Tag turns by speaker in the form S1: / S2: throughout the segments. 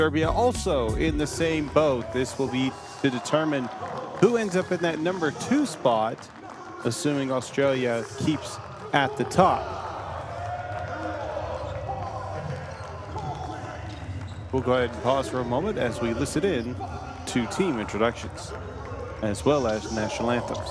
S1: Serbia also in the same boat. This will be to determine who ends up in that number 2 spot, assuming Australia keeps at the top. We'll go ahead and pause for a moment as we listen in to team introductions, as well as national anthems.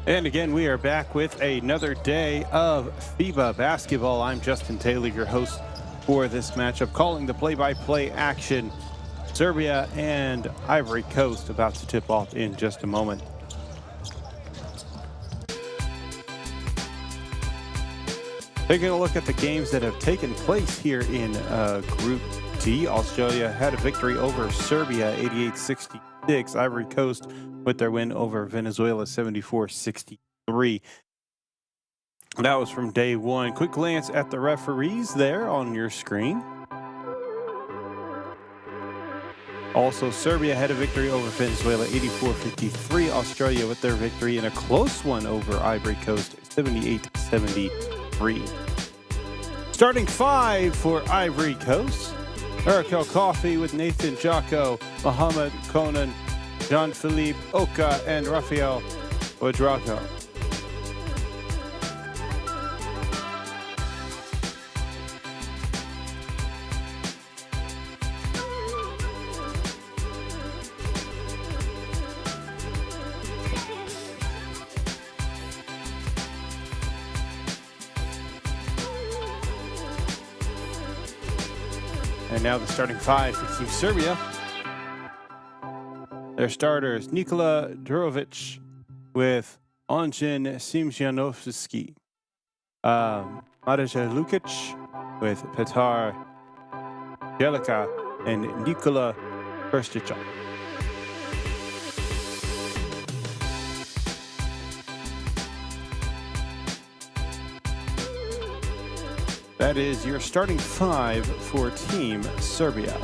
S1: And again, we are back with another day of FIBA basketball. I'm Justin Taylor, your host for this matchup, calling the play-by-play action. Serbia and Ivory Coast about to tip off in just a moment. Taking a look at the games that have taken place here in Group D. Australia had a victory over Serbia, 88-66. Ivory Coast with their win over Venezuela, 74-63. That was from day one. Quick glance at the referees there on your screen. Also, Serbia had a victory over Venezuela, 84-53. Australia with their victory in a close one over Ivory Coast, 78-73. Starting five for Ivory Coast: Eric El Coffey with Nathan Jocko, Mohamed Konan, Jean-Philippe Oka, and Rafael Ouedraogo. And now the starting five for Team Serbia. Their starters: Nikola Durovic with Anjan Simjanovski, Marija Lukic with Petar Jelica, and Nikola Krstica. That is your starting five for Team Serbia.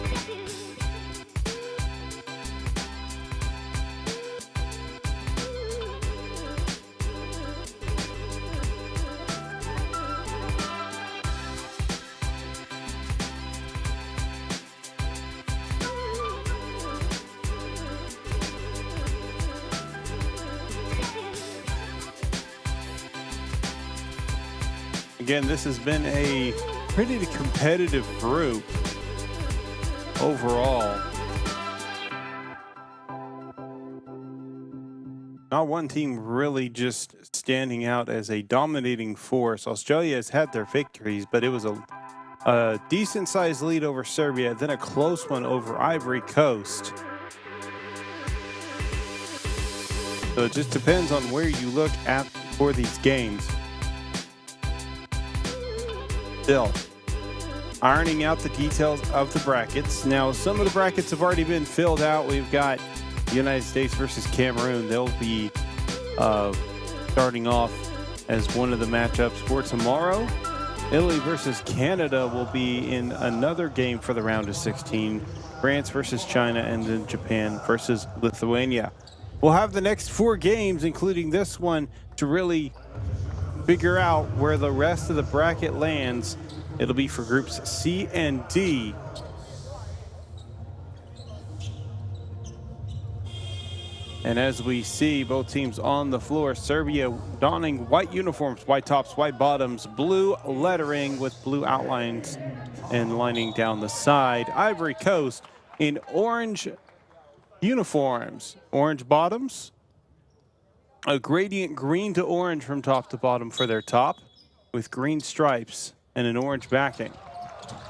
S1: Again, this has been a pretty competitive group overall. Not one team really just standing out as a dominating force. Australia has had their victories, but it was a decent-sized lead over Serbia, then a close one over Ivory Coast. So it just depends on where you look at for these games. Still ironing out the details of the brackets. Now, some of the brackets have already been filled out. We've got the United States versus Cameroon. They'll be starting off as one of the matchups for tomorrow. Italy versus Canada will be in another game for the round of 16. France versus China, and then Japan versus Lithuania. We'll have the next four games, including this one, to really figure out where the rest of the bracket lands. It'll be for groups C and D. And as we see both teams on the floor, Serbia donning white uniforms, white tops, white bottoms, blue lettering with blue outlines and lining down the side. Ivory Coast in orange uniforms, orange bottoms, a gradient green to orange from top to bottom for their top, with green stripes and an orange backing.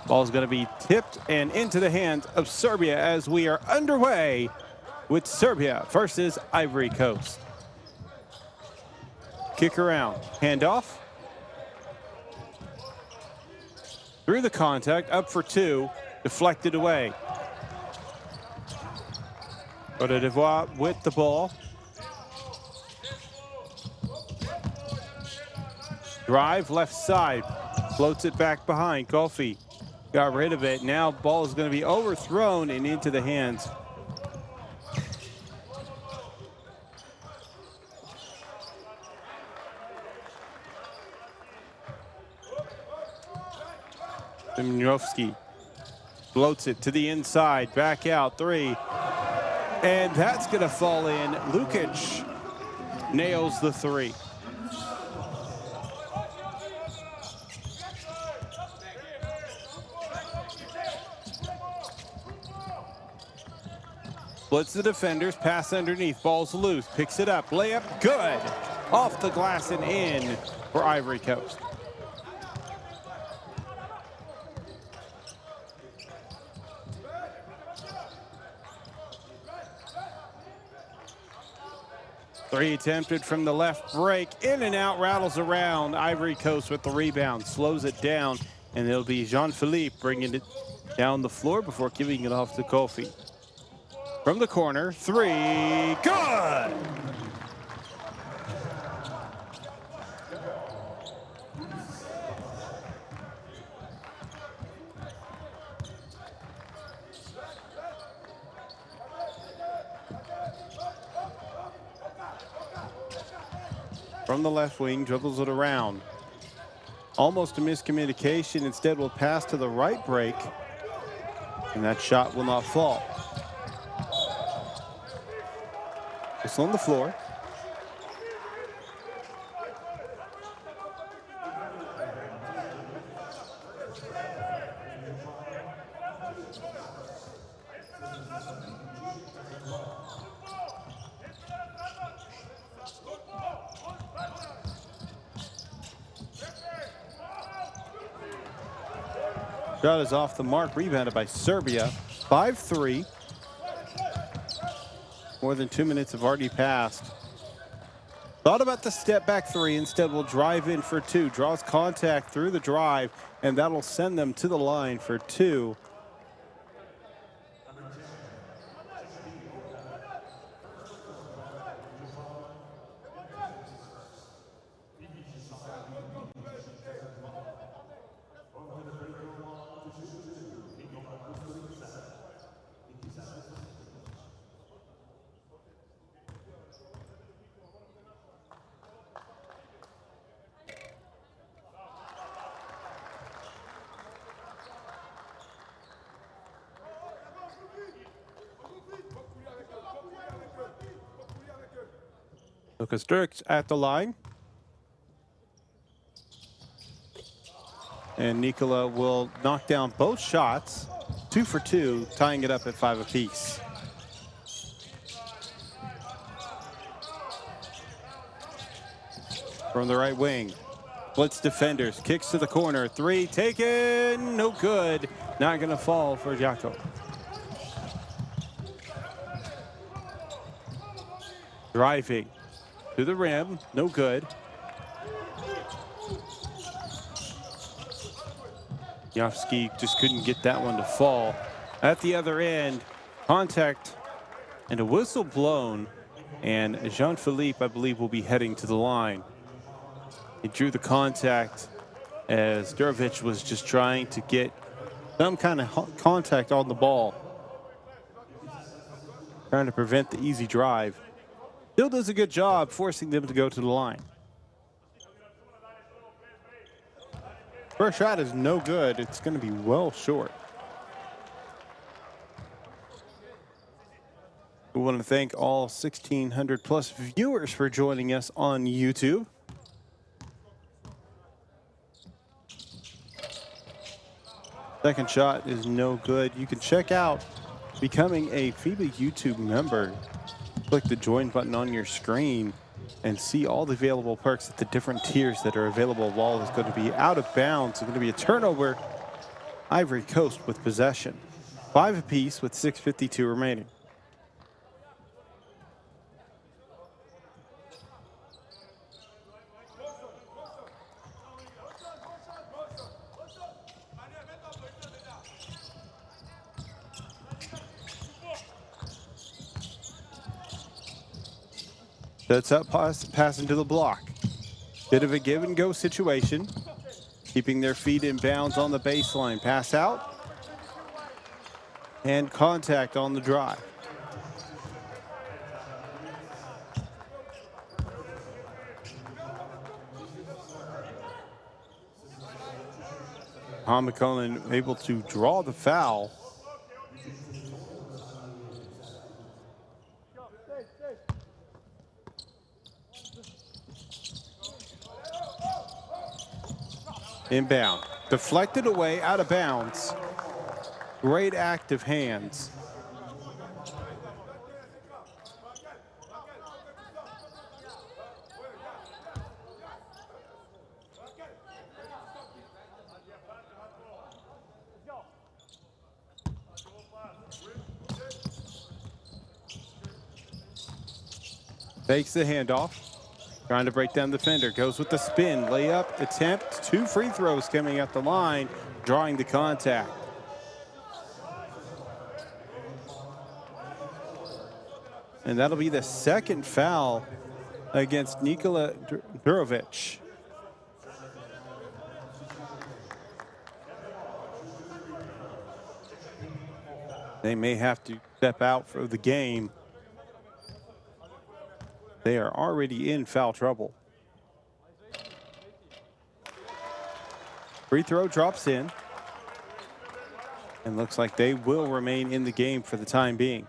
S1: Ball is going to be tipped and into the hands of Serbia as we are underway with Serbia versus Ivory Coast. Kick around, handoff. Through the contact, up for two, deflected away. Côte d'Ivoire with the ball. Drive left side, floats it back behind. Kofi got rid of it. Now ball is going to be overthrown and into the hands Simjanovski. Floats it to the inside, back out, three. And that's going to fall in. Lukic nails the three. Splits the defenders, pass underneath, ball's loose, picks it up, layup, good. off the glass and in for Ivory Coast. Three attempted from the left break, in and out, rattles around. Ivory Coast with the rebound, slows it down, and it'll be Jean-Philippe bringing it down the floor before giving it off to Kofi. From the corner, three, good! From the left wing, dribbles it around. Almost a miscommunication. Instead, will pass to the right break, and that shot will not fall. It's on the floor. Shot is off the mark, rebounded by Serbia. 5-3. More than 2 minutes have already passed. Thought about the step back three, instead will drive in for two. Draws contact through the drive, and that'll send them to the line for two. Lucas Dirks at the line. And Nikola will knock down both shots, 2 for 2, tying it up at 5 apiece. From the right wing, blitz defenders, kicks to the corner, three taken, no good. Not gonna fall for Jaco. Driving to the rim, no good. Yofsky just couldn't get that one to fall. At the other end, contact and a whistle blown, and Jean-Philippe, I believe, will be heading to the line. He drew the contact as Durovic was just trying to get some kind of contact on the ball, trying to prevent the easy drive. Still does a good job forcing them to go to the line. First shot is no good. It's going to be well short. We want to thank all 1,600 plus viewers for joining us on YouTube. Second shot is no good. You can check out becoming a FIBA YouTube member. Click the join button on your screen and see all the available perks at the different tiers that are available. Ball is going to be out of bounds. It's going to be a turnover. Ivory Coast with possession. 5 apiece with 6:52 remaining. Sets up, pass into the block. Bit of a give and go situation. Keeping their feet in bounds on the baseline. Pass out. And contact on the drive. Hamakonen able to draw the foul. Inbound, deflected away, out of bounds. Great active hands. Takes the handoff. Trying to break down the defender. Goes with the spin. Layup attempt. 2 free throws coming at the line. Drawing the contact. And that'll be the second foul against Nikola Durovic. They may have to step out for the game. They are already in foul trouble. Free throw drops in. And looks like they will remain in the game for the time being.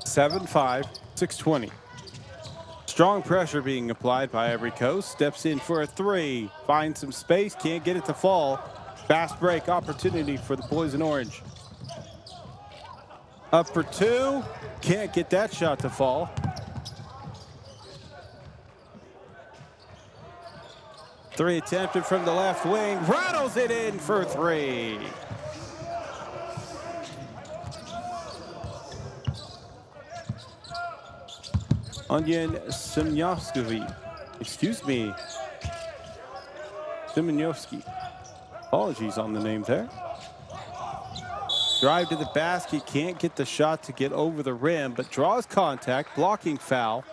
S1: Seven, 5, 6:20. Strong pressure being applied by Ivory Coast. Steps in for a 3. Finds some space. Can't get it to fall. Fast break opportunity for the boys in orange. Up for 2. Can't get that shot to fall. Three attempted from the left wing. Rattles it in for 3. Onion Semyovsky. Excuse me. Semyovsky. Apologies on the name there. Drive to the basket. Can't get the shot to get over the rim, but draws contact. Blocking foul.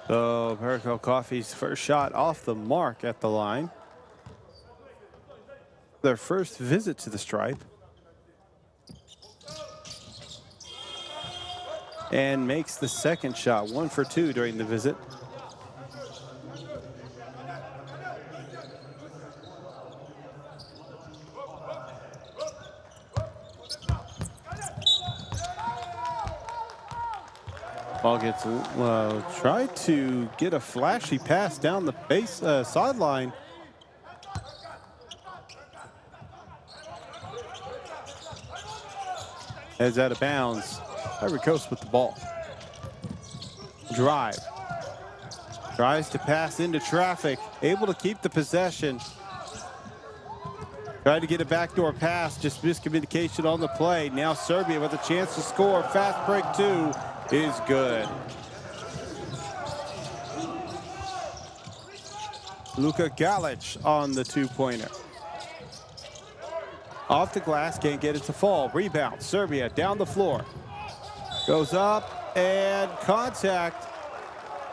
S1: So Perico Coffee's first shot off the mark at the line. Their first visit to the stripe. And makes the second shot. 1 for 2 during the visit. Ball gets tried to get a flashy pass down the base sideline. Heads out of bounds. Ivory Coast with the ball. Drive. Tries to pass into traffic. Able to keep the possession. Tried to get a backdoor pass. Just miscommunication on the play. Now Serbia with a chance to score. Fast break 2. Is good. Luka Galic on the 2-pointer. Off the glass, can't get it to fall. Rebound, Serbia down the floor. Goes up and contact.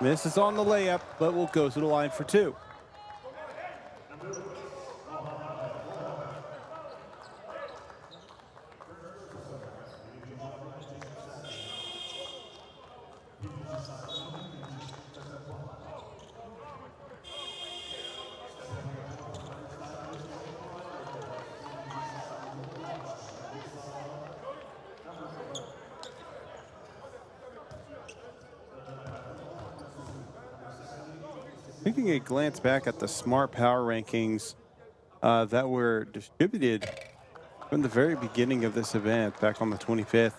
S1: Misses on the layup, but will go to the line for 2. Taking a glance back at the Smart Power rankings that were distributed from the very beginning of this event back on the 25th.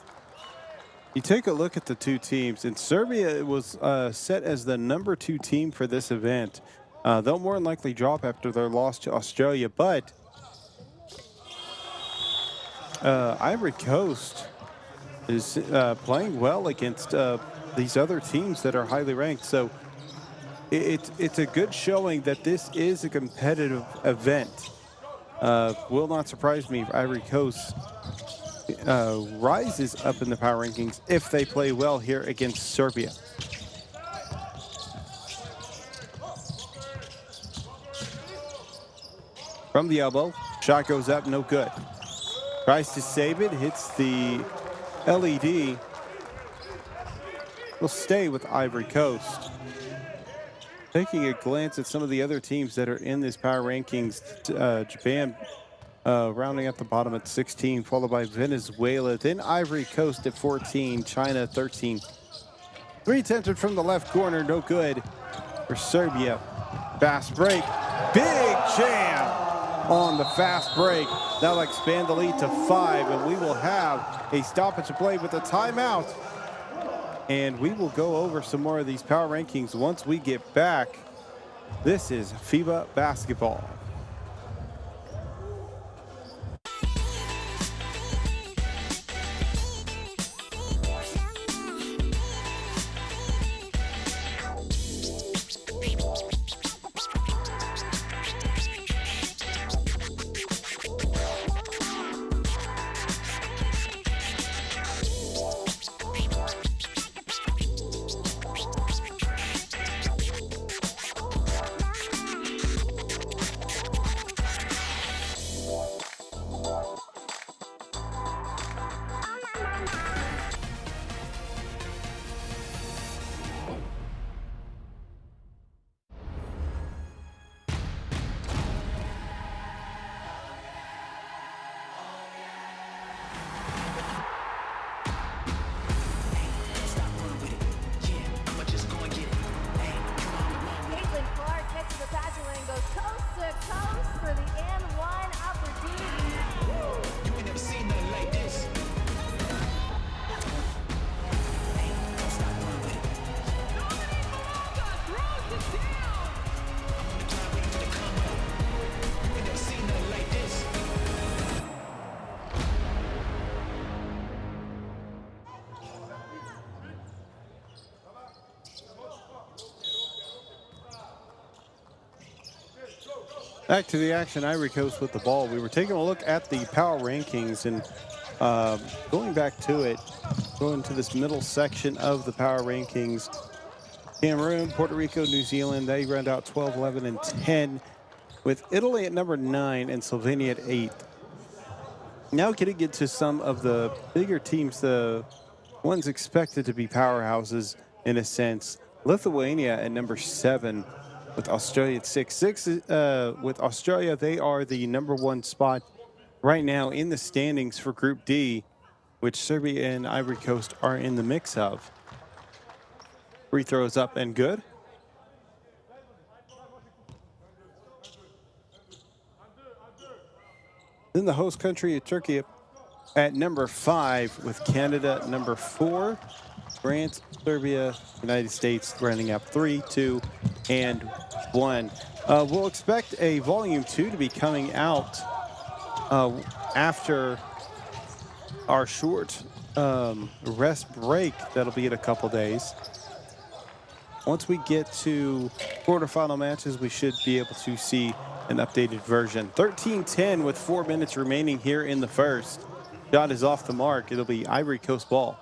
S1: You take a look at the two teams, and Serbia was set as the number 2 team for this event. They'll more than likely drop after their loss to Australia, but Ivory Coast is playing well against these other teams that are highly ranked. So it's a good showing that this is a competitive event. Will not surprise me if Ivory Coast rises up in the power rankings if they play well here against Serbia. From the elbow, shot goes up, no good. Tries to save it, hits the LED. will stay with Ivory Coast. Taking a glance at some of the other teams that are in this power rankings, Japan rounding at the bottom at 16, followed by Venezuela, then Ivory Coast at 14, China 13. 3 attempted from the left corner, no good for Serbia. Fast break, big jam on the fast break. That'll expand the lead to 5, and we will have a stoppage of play with a timeout. And we will go over some more of these power rankings once we get back. This is FIBA basketball. Back to the action, Ivory Coast with the ball. We were taking a look at the power rankings and going back to it, going to this middle section of the power rankings. Cameroon, Puerto Rico, New Zealand, they round out 12, 11, and 10, with Italy at number 9 and Slovenia at 8. Now getting into some of the bigger teams, the ones expected to be powerhouses in a sense. Lithuania at number 7. With Australia at 6. With Australia, they are the number 1 spot right now in the standings for Group D, which Serbia and Ivory Coast are in the mix of. Free throws up and good. Then the host country of Turkey at number 5, with Canada number 4. France, Serbia, United States rounding up 3, 2, and 1. We'll expect a volume 2 to be coming out after our short rest break. That'll be in a couple days. Once we get to quarterfinal matches, we should be able to see an updated version. 13-10 with 4 minutes remaining here in the first. Shot is off the mark. It'll be Ivory Coast ball.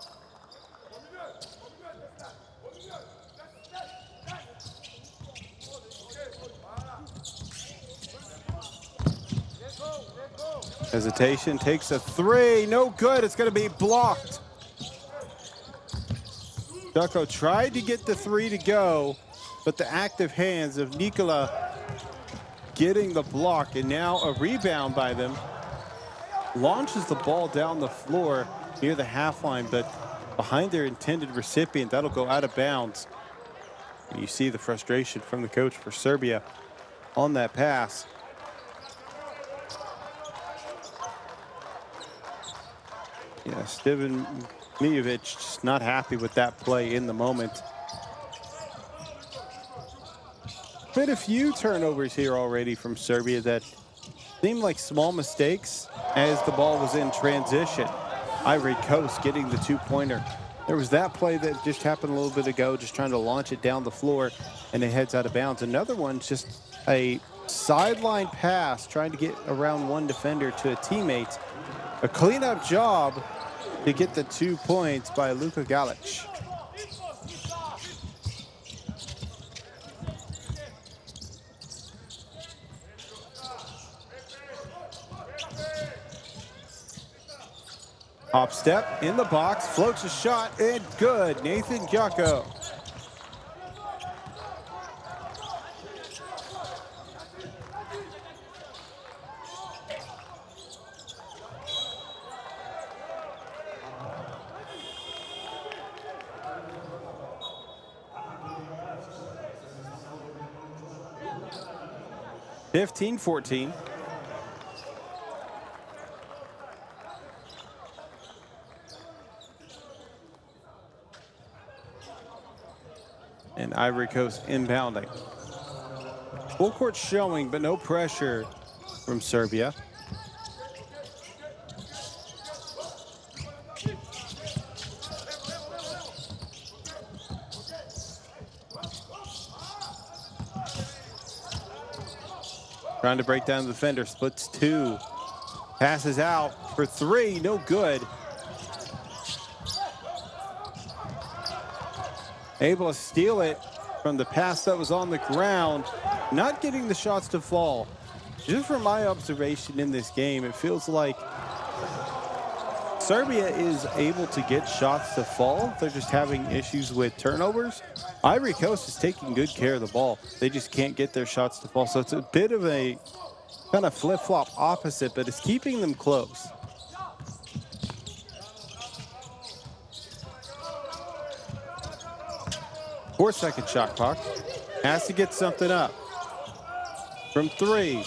S1: Hesitation, takes a 3, no good, it's gonna be blocked. Ducko tried to get the 3 to go, but the active hands of Nikola getting the block, and now a rebound by them. Launches the ball down the floor near the half line, but behind their intended recipient, that'll go out of bounds. And you see the frustration from the coach for Serbia on that pass. Yeah, Stevan Mijovic just not happy with that play in the moment. Been a few turnovers here already from Serbia that seemed like small mistakes as the ball was in transition. Ivory Coast getting the 2-pointer. There was that play that just happened a little bit ago, just trying to launch it down the floor, and it heads out of bounds. Another one, just a sideline pass, trying to get around one defender to a teammate. A cleanup job to get the 2 points by Luka Galic. Hop step in the box, floats a shot, and good. Nathan Jocko. (15-14). And Ivory Coast inbounding. Full court showing, but no pressure from Serbia. Trying to break down the defender, splits two. Passes out for three, no good. Able to steal it from the pass that was on the ground. Not getting the shots to fall. Just from my observation in this game, it feels like Serbia is able to get shots to fall. They're just having issues with turnovers. Ivory Coast is taking good care of the ball. They just can't get their shots to fall. So it's a bit of a kind of flip-flop opposite, but it's keeping them close. Four-second shot clock. Has to get something up. From three.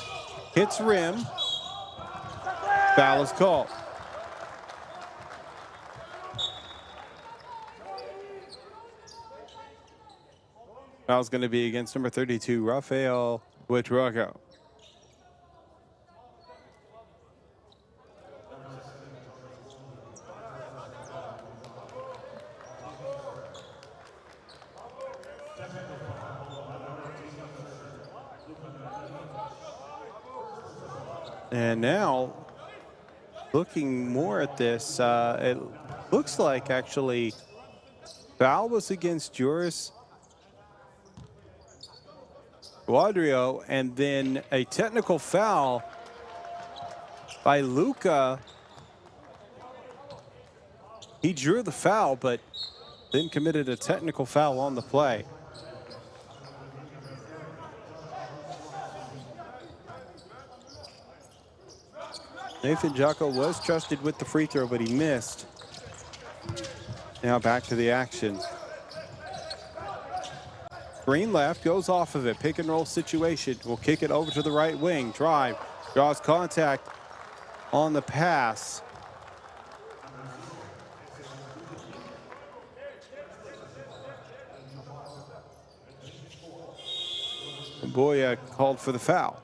S1: Hits rim. Foul is called. Foul's going to be against number 32, Rafael Buitrago. And now, looking more at this, it looks like actually foul was against Joris Quadrio, and then a technical foul by Luka. He drew the foul, but then committed a technical foul on the play. Nathan Jocko was trusted with the free throw, but he missed. Now back to the action. Green left, goes off of it. Pick and roll situation. Will kick it over to the right wing. Drive, draws contact on the pass. Boya called for the foul.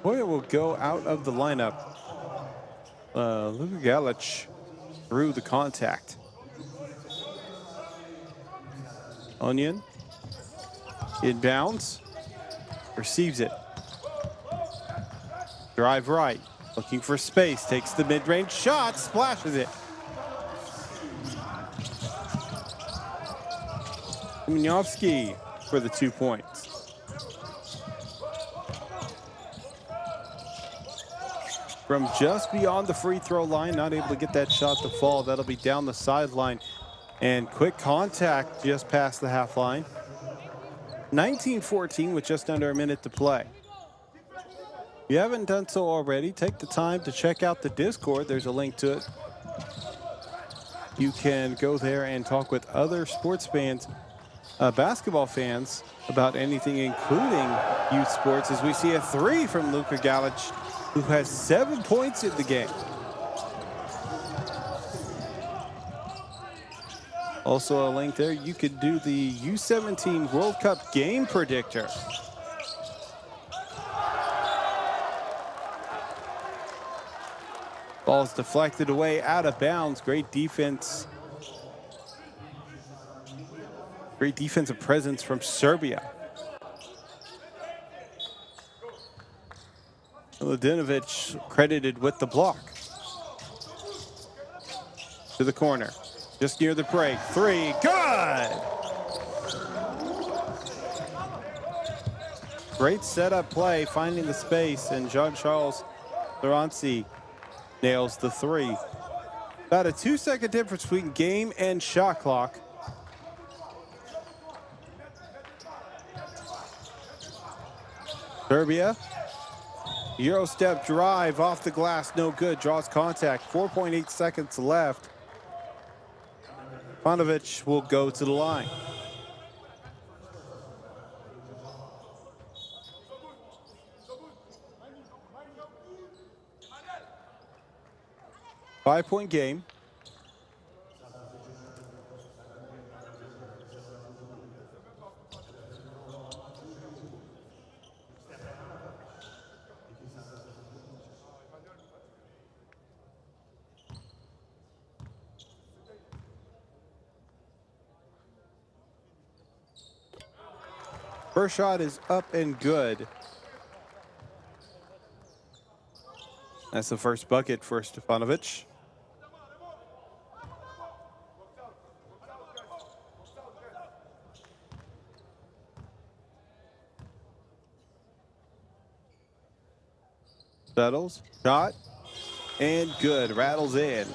S1: Boya will go out of the lineup. Luka Galic through the contact. Onion inbounds, receives it. Drive right, looking for space, takes the mid-range shot, splashes it. Minovsky for the 2 points. From just beyond the free throw line, not able to get that shot to fall. That'll be down the sideline. And quick contact just past the half line. 19-14 with just under a minute to play. If you haven't done so already, take the time to check out the Discord. There's a link to it. You can go there and talk with other sports fans, basketball fans, about anything, including youth sports, as we see a three from Luka Galic, who has 7 points in the game. Also a link there, you could do the U17 World Cup game predictor. Ball's deflected away, out of bounds. Great defense. Great defensive presence from Serbia. Mladenovic credited with the block. To the corner, just near the break. Three, good! Great setup play, finding the space, and Jean-Charles Laurenti nails the three. About a 2-second difference between game and shot clock. Serbia, Euro step drive off the glass, no good, draws contact, 4.8 seconds left. Ivanovic will go to the line. Five-point game. First shot is up and good. That's the first bucket for Stefanovic. Settles, shot, and good, rattles in.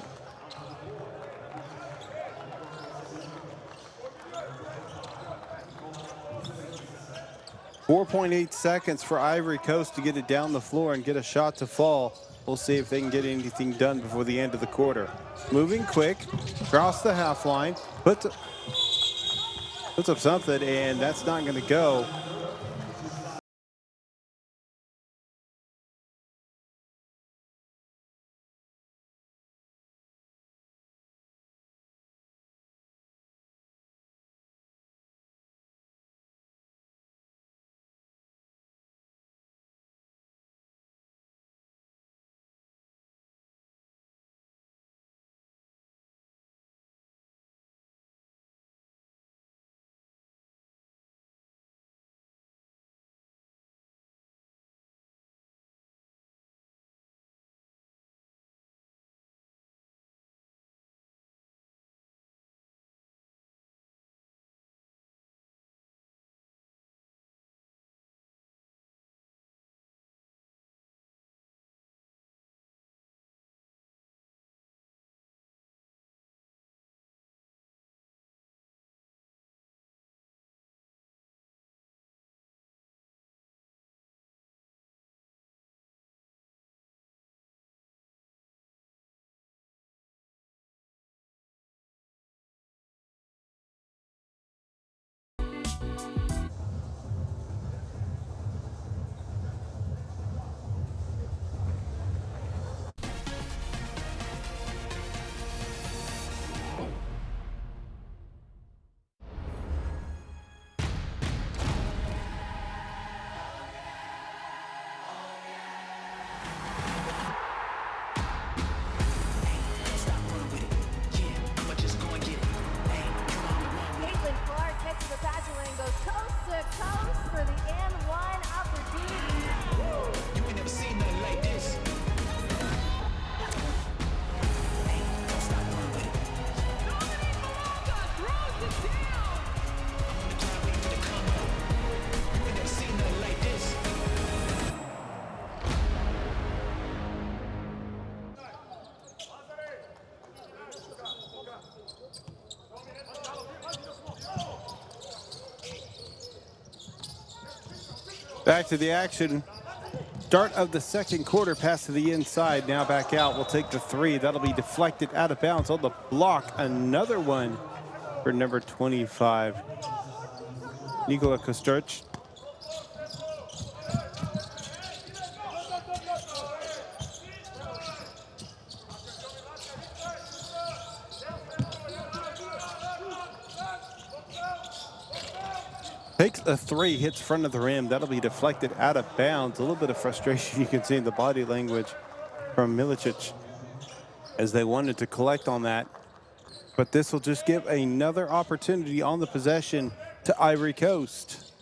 S1: .8 seconds for Ivory Coast to get it down the floor and get a shot to fall. We'll see if they can get anything done before the end of the quarter. Moving quick, across the half line, puts up something, and that's not going to go. Back to the action. Start of the second quarter, pass to the inside, now back out. We'll take the three. That'll be deflected out of bounds on the block. Another one for number 25, Nikola Kosturc. Takes a three, hits front of the rim. That'll be deflected out of bounds. A little bit of frustration you can see in the body language from Milicic as they wanted to collect on that. But this will just give another opportunity on the possession to Ivory Coast.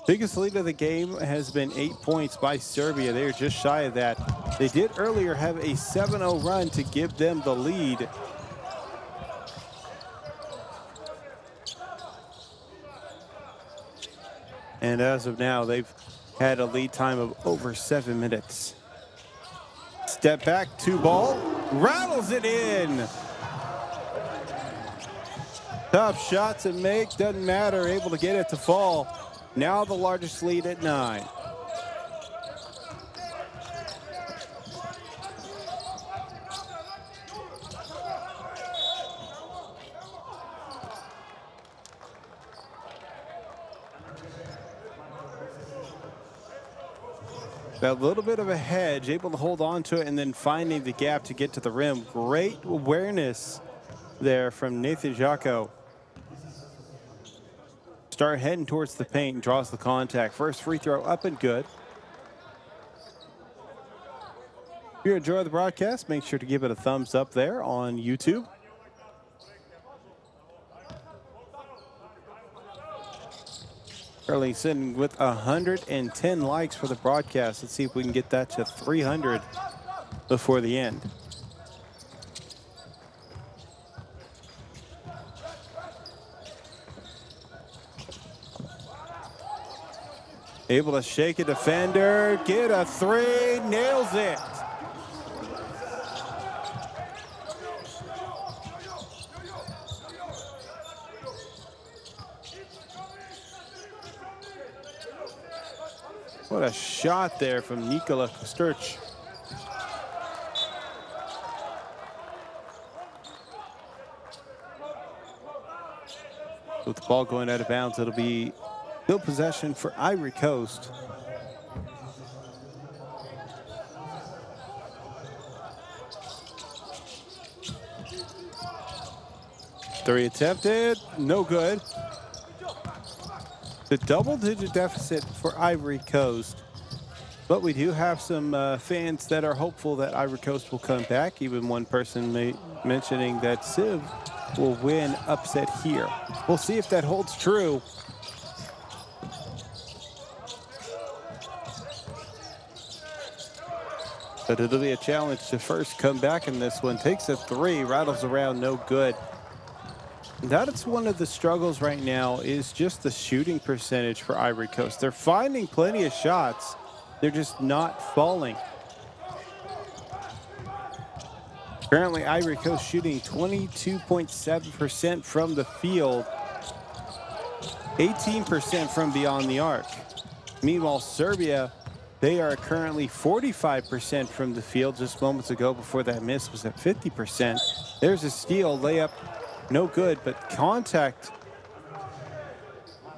S1: Biggest lead of the game has been 8 points by Serbia. They're just shy of that. They did earlier have a 7-0 run to give them the lead. And as of now, they've had a lead time of over 7 minutes. Step back, 2 ball, rattles it in. Tough shot to make, doesn't matter, able to get it to fall. Now the largest lead at 9. A little bit of a hedge, able to hold on to it and then finding the gap to get to the rim. Great awareness there from Nathan Jocko. Start heading towards the paint and draws the contact. First free throw up and good. If you enjoy the broadcast, make sure to give it a thumbs up there on YouTube. Currently sitting with 110 likes for the broadcast. Let's see if we can get that to 300 before the end. Able to shake a defender, get a 3, nails it. What a shot there from Nikola Sturch. With the ball going out of bounds, it'll be still possession for Ivory Coast. Three attempted, no good. The double-digit deficit for Ivory Coast, but we do have some fans that are hopeful that Ivory Coast will come back. Even one person mentioning that Civ will win upset here. We'll see if that holds true. But it'll be a challenge to first come back in this one. Takes a 3, rattles around, no good. That's one of the struggles right now, is just the shooting percentage for Ivory Coast. They're finding plenty of shots. They're just not falling. Currently, Ivory Coast shooting 22.7% from the field, 18% from beyond the arc. Meanwhile, Serbia, they are currently 45% from the field. Just moments ago, before that miss, was at 50%. There's a steal, layup, no good, but contact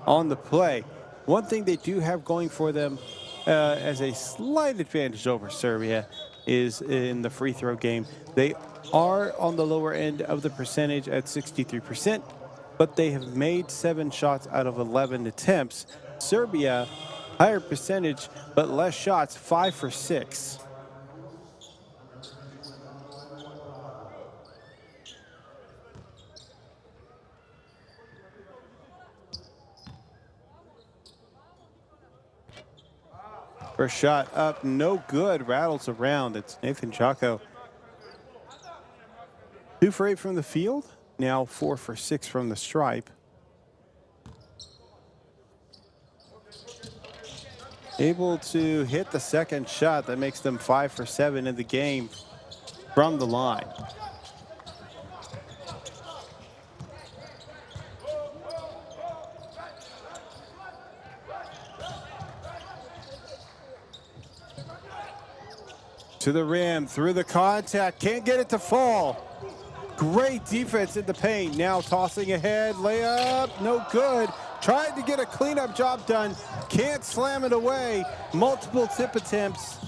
S1: on the play. One thing they do have going for them as a slight advantage over Serbia is in the free throw game. They are on the lower end of the percentage at 63%, but they have made 7 shots out of 11 attempts. Serbia, higher percentage, but less shots, 5 for 6. First shot up, no good, rattles around. It's Nathan Jocko. 2 for 8 from the field, now 4 for 6 from the stripe. Able to hit the second shot that makes them 5 for 7 in the game from the line. To the rim, through the contact, can't get it to fall. Great defense in the paint. Now tossing ahead, layup, no good. Tried to get a cleanup job done, can't slam it away. Multiple tip attempts.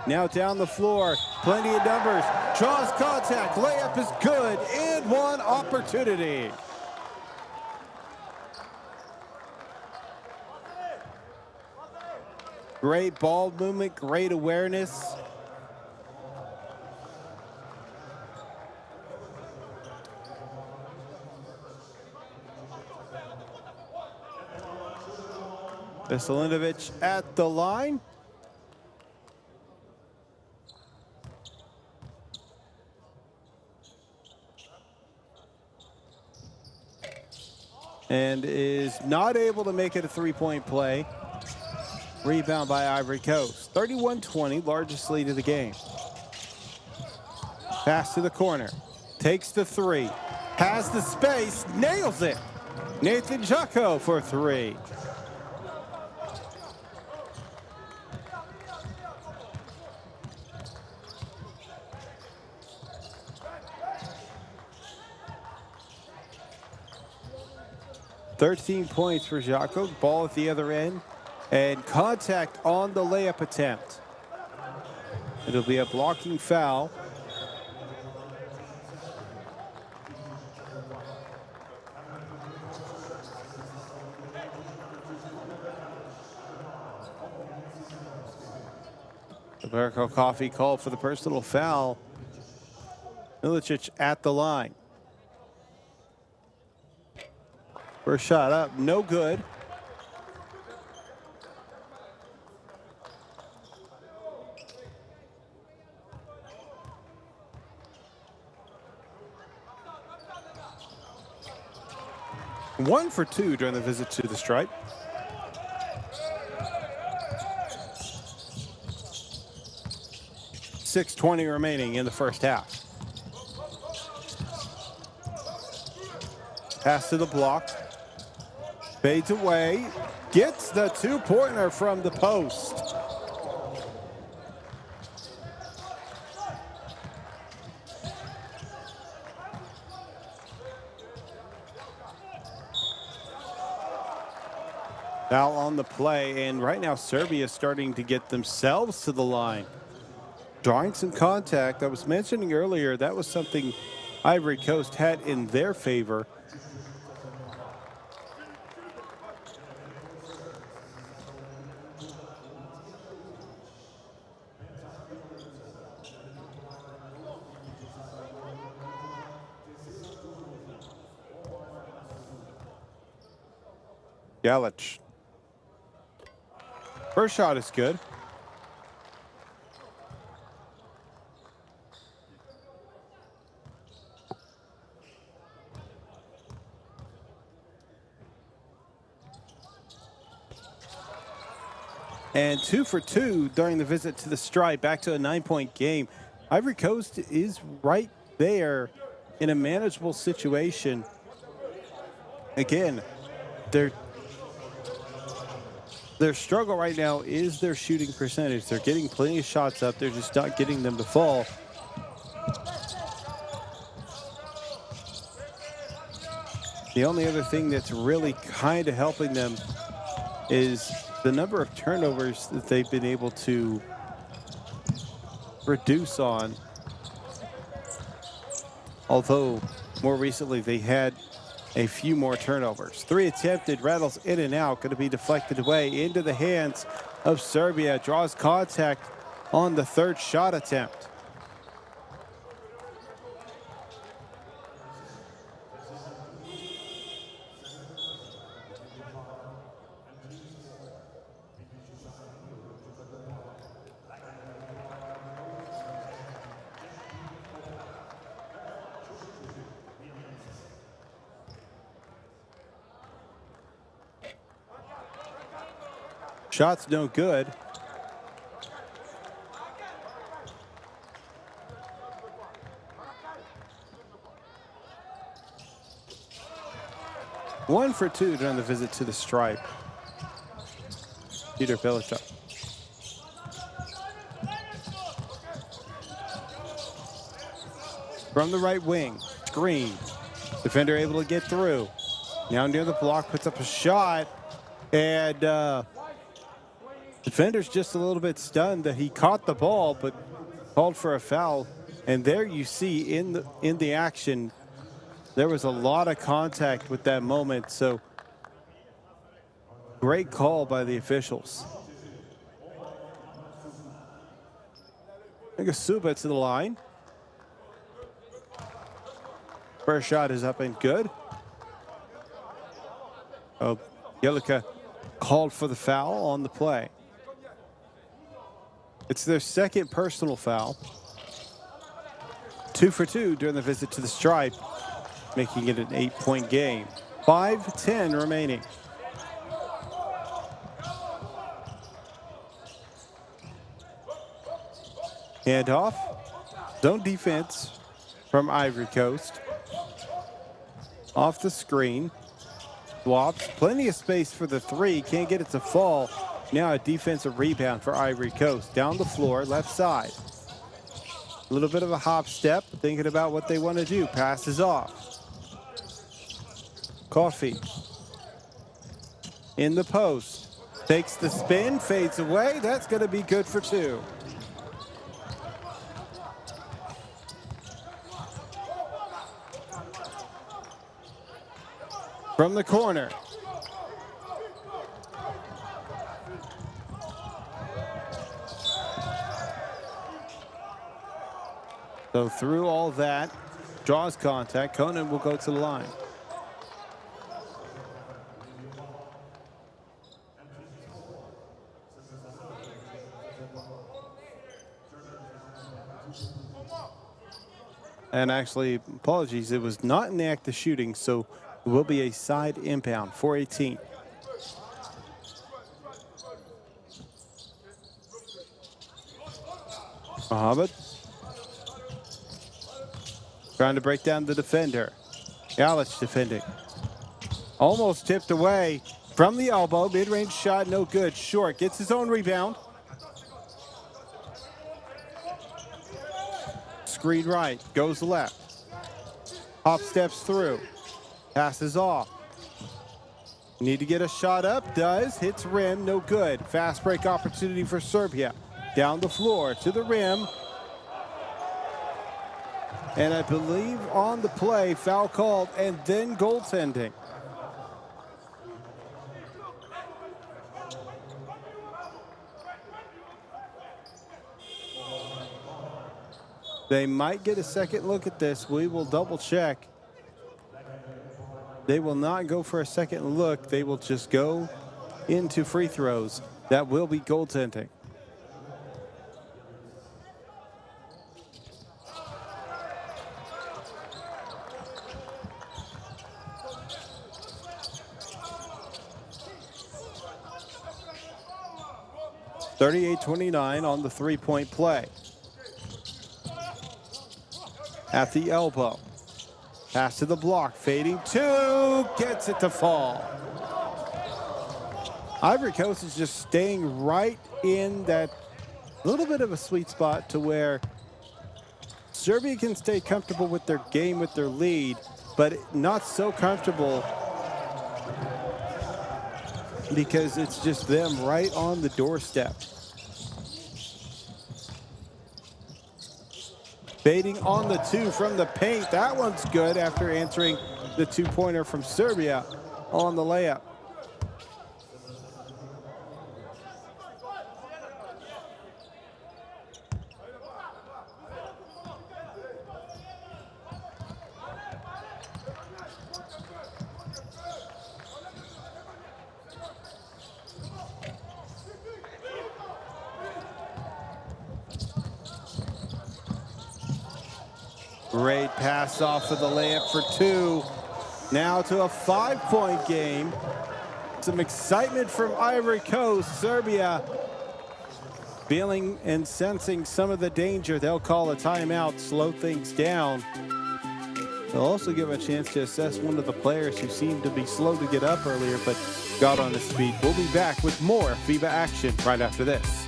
S1: Now down the floor, plenty of numbers. Draws contact, layup is good, and one opportunity. Great ball movement, great awareness. Veselinovic at the line. and is not able to make it a three-point play. Rebound by Ivory Coast. 31-20, largest lead of the game. Pass to the corner. Takes the three. Has the space. Nails it. Nathan Jocko for three. "13 points for Jocko. Ball at the other end. And contact on the layup attempt. It'll be a blocking foul. Americo Coffee called for the personal foul. Milicic at the line. First shot up, no good. One for two during the visit to the stripe. .620 remaining in the first half. Pass to the block. Fades away. Gets the two-pointer from the post. Foul on the play, and right now Serbia is starting to get themselves to the line. Drawing some contact. I was mentioning earlier that was something Ivory Coast had in their favor. Galich. First shot is good. And 2 for 2 during the visit to the stripe. Back to a 9-point game. Ivory Coast is right there in a manageable situation. Again, their struggle right now is their shooting percentage. They're getting plenty of shots up. They're just not getting them to fall. The only other thing that's really kind of helping them is the number of turnovers that they've been able to reduce on. Although more recently they had a few more turnovers. 3 attempted, rattles in and out, going to be deflected away into the hands of Serbia. Draws contact on the third shot attempt. Shot's no good. One for 2 during the visit to the stripe. Peter Belichuk. From the right wing, screen. Defender able to get through. Now near the block, puts up a shot, and defender's just a little bit stunned that he caught the ball, but called for a foul. And there you see in the action, there was a lot of contact with that moment. So great call by the officials. Suba to the line. First shot is up and good. Oh, Jelika called for the foul on the play. It's their second personal foul. 2 for 2 during the visit to the stripe, making it an 8-point game. 5:10 remaining. Handoff. Zone defense from Ivory Coast. Off the screen. Swaps. Plenty of space for the three. Can't get it to fall. Now a defensive rebound for Ivory Coast. Down the floor, left side. A little bit of a hop step. Thinking about what they want to do. Passes off. Coffee. In the post. Takes the spin. Fades away. That's going to be good for two. From the corner. So through all that, draws contact. Conan will go to the line. And actually, apologies, it was not in the act of shooting, so it will be a side inbound, 4:18. Mohammed. Trying to break down the defender. Galich defending. Almost tipped away from the elbow. Mid-range shot, no good. Short, gets his own rebound. Screen right, goes left. Hop steps through. Passes off. Need to get a shot up, does. Hits rim, no good. Fast break opportunity for Serbia. Down the floor to the rim. And I believe on the play, foul called and then goaltending. They might get a second look at this. We will double check. They will not go for a second look. They will just go into free throws. That will be goaltending. (38-29) on the three-point play. At the elbow. Pass to the block. Fading two. Gets it to fall. Ivory Coast is just staying right in that little bit of a sweet spot to where Serbia can stay comfortable with their game, with their lead, but not so comfortable because it's just them right on the doorstep. Baiting on the two from the paint. That one's good after answering the two-pointer from Serbia on the layup. Great pass off of the layup for two. Now to a 5-point game. Some excitement from Ivory Coast. Serbia feeling and sensing some of the danger. They'll call a timeout, slow things down. They'll also give a chance to assess one of the players who seemed to be slow to get up earlier, but got on his feet. We'll be back with more FIBA action right after this.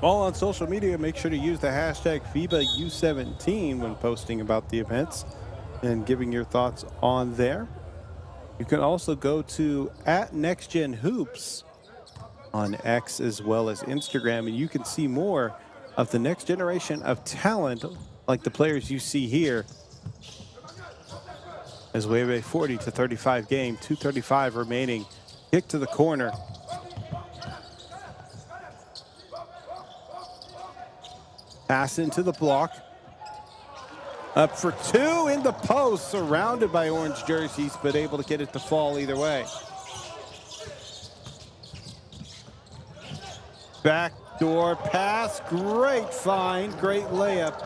S1: All on social media, make sure to use the hashtag FIBA U17 when posting about the events and giving your thoughts on there. You can also go to @NextGenHoops on X as well as Instagram, and you can see more of the next generation of talent like the players you see here as we have a 40-35 game, 2:35 remaining. Kick to the corner. Pass into the block. Up for two in the post, surrounded by orange jerseys, but able to get it to fall either way. Backdoor pass, great find, great layup.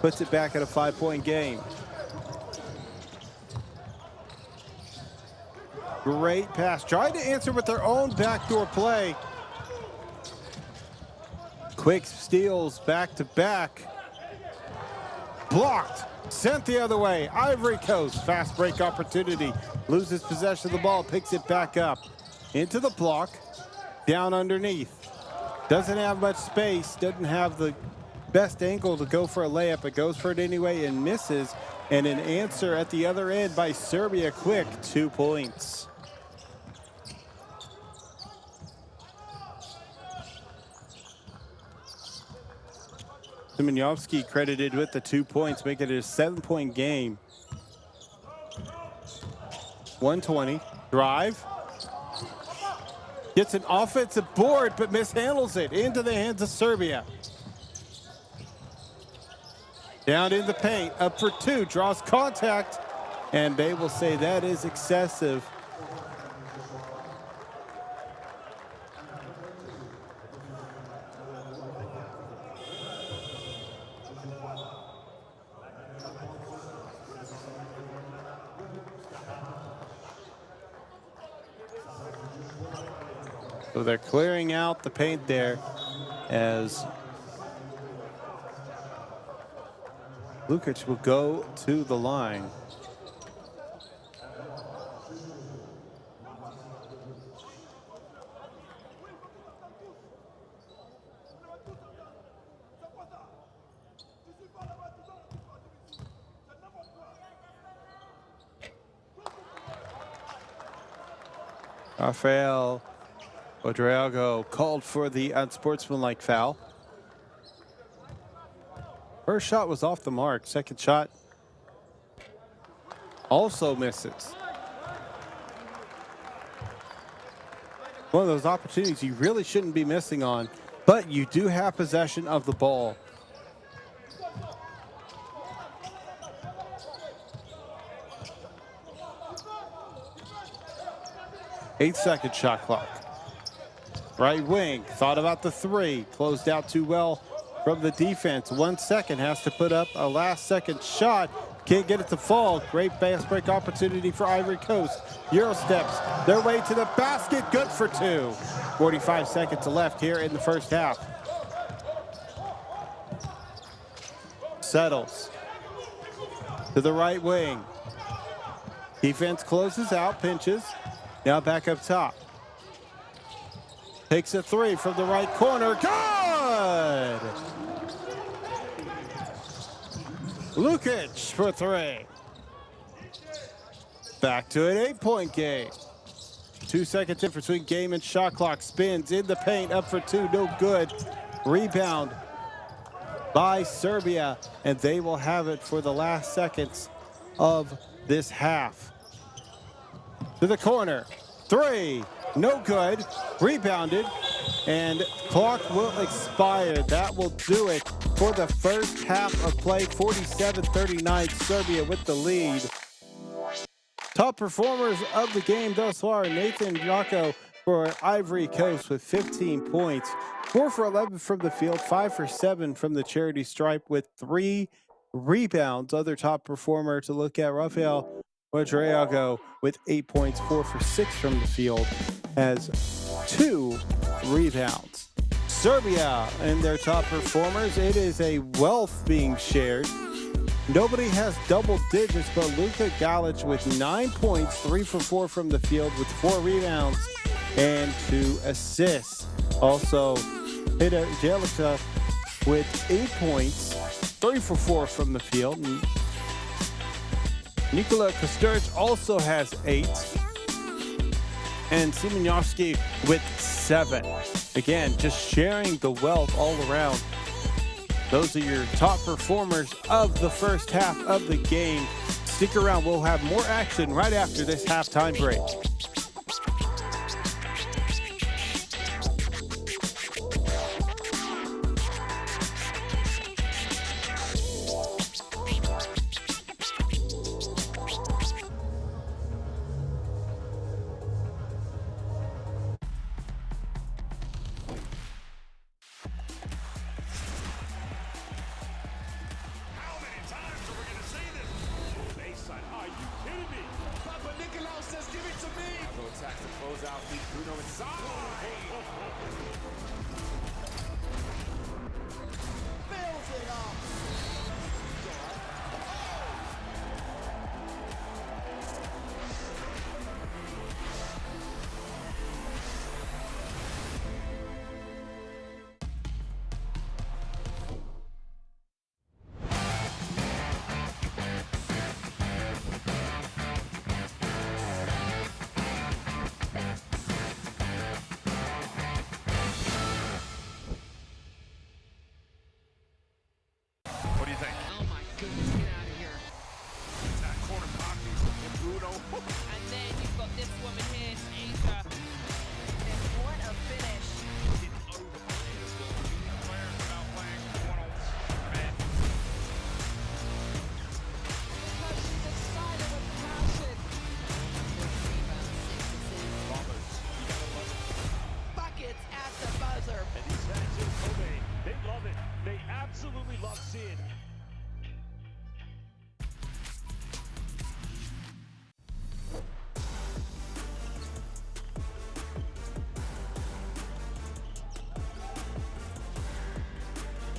S1: Puts it back at a 5-point game. Great pass, tried to answer with their own backdoor play. Quick steals back to back. Blocked, sent the other way. Ivory Coast, fast break opportunity. Loses possession of the ball, picks it back up. Into the block, down underneath. Doesn't have much space, doesn't have the best angle to go for a layup, but goes for it anyway and misses. And an answer at the other end by Serbia quick, 2 points. Simonovsky credited with the 2 points, making it a 7-point game. 120, drive. Gets an offensive board, but mishandles it into the hands of Serbia. Down in the paint, up for two, draws contact, and they will say that is excessive. So they're clearing out the paint there as Lukic will go to the line. Rafael Odriago called for the unsportsmanlike foul. First shot was off the mark. Second shot also misses. One of those opportunities you really shouldn't be missing on, but you do have possession of the ball. Eight-second shot clock. Right wing, thought about the three, closed out too well from the defense. 1 second, has to put up a last-second shot. Can't get it to fall. Great fast break opportunity for Ivory Coast. Euro steps their way to the basket, good for two. 45 seconds left here in the first half. Settles to the right wing. Defense closes out, pinches. Now back up top. Takes a three from the right corner. Good! Lukic for three. Back to an 8-point game. 2 seconds difference between game and shot clock. Spins in the paint, up for two, no good. Rebound by Serbia, and they will have it for the last seconds of this half. To the corner, three, no good, rebounded, and clock will expire. That will do it for the first half of play. 47-39, Serbia with the lead. Top performers of the game thus far, Nathan Jocko for Ivory Coast with 15 points, 4 for 11 from the field, 5 for 7 from the charity stripe with 3 rebounds. Other top performer to look at, Rafael Odriago with 8 points, 4 for 6 from the field, has 2 rebounds. Serbia and their top performers, it is a wealth being shared. Nobody has double digits, but Luka Galic with 9 points, 3 for 4 from the field with 4 rebounds and 2 assists. Also, hit Angelica with 8 points, 3 for 4 from the field. And Nikola Kosturich also has 8. And Simonowski with 7. Again, just sharing the wealth all around. Those are your top performers of the first half of the game. Stick around, we'll have more action right after this halftime break.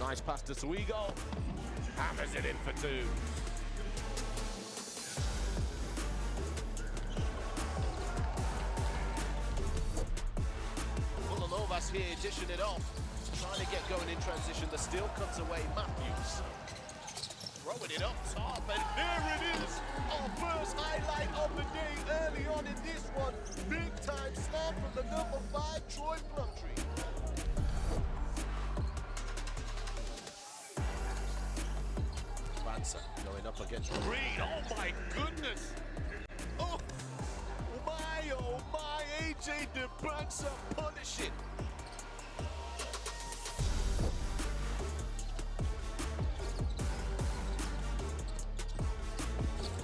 S2: Nice pass to Suigo. Hammers it in for 2. Vulanovas here dishing it off. Trying to get going in transition. The steal comes away. Matthews. Throwing it up top, and there it is. Our first highlight of the day early on in this one. Big time slam from the number 5, Troy Plumtree. Going up against Reed. Oh my goodness! Oh my, AJ DeBansa punishing.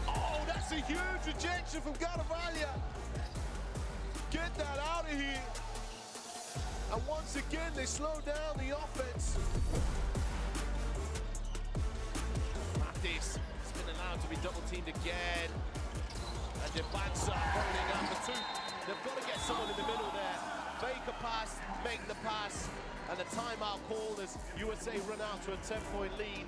S2: Oh, that's a huge rejection from Garavaglia. Get that out of here. And once again, they slow down the offense. This has been allowed to be double-teamed again. And DeBansa holding out for 2. They've got to get someone in the middle there. Fake a pass, make the pass. And the timeout called as USA run out to a 10-point lead.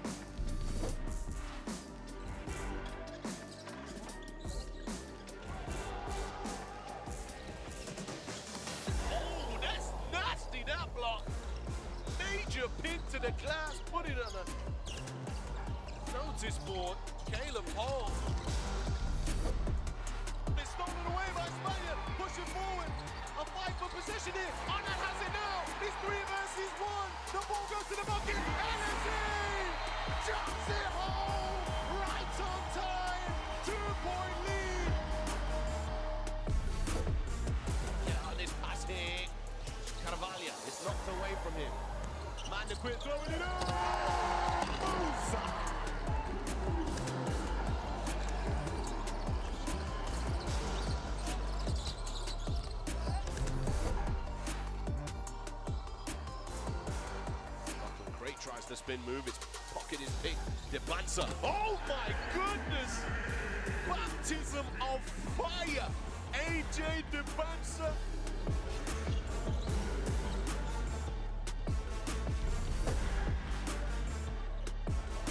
S2: Oh, that's nasty, that block. Major pin to the glass, put it on a notice board. Caleb Hall. It's stolen away by Spain. Pushing forward. A fight for position here. Arnett has it now. It's 3 versus 1. The ball goes to the bucket. And it's in. Jumps it home. Right on time. 2-point lead. Yeah, on this pass here. Caravaglia is knocked away from him. Mandaquin throwing it up. Musa. Tries to spin move, his pocket is big. DeBansa. Oh my goodness! Baptism of fire! AJ DeBansa.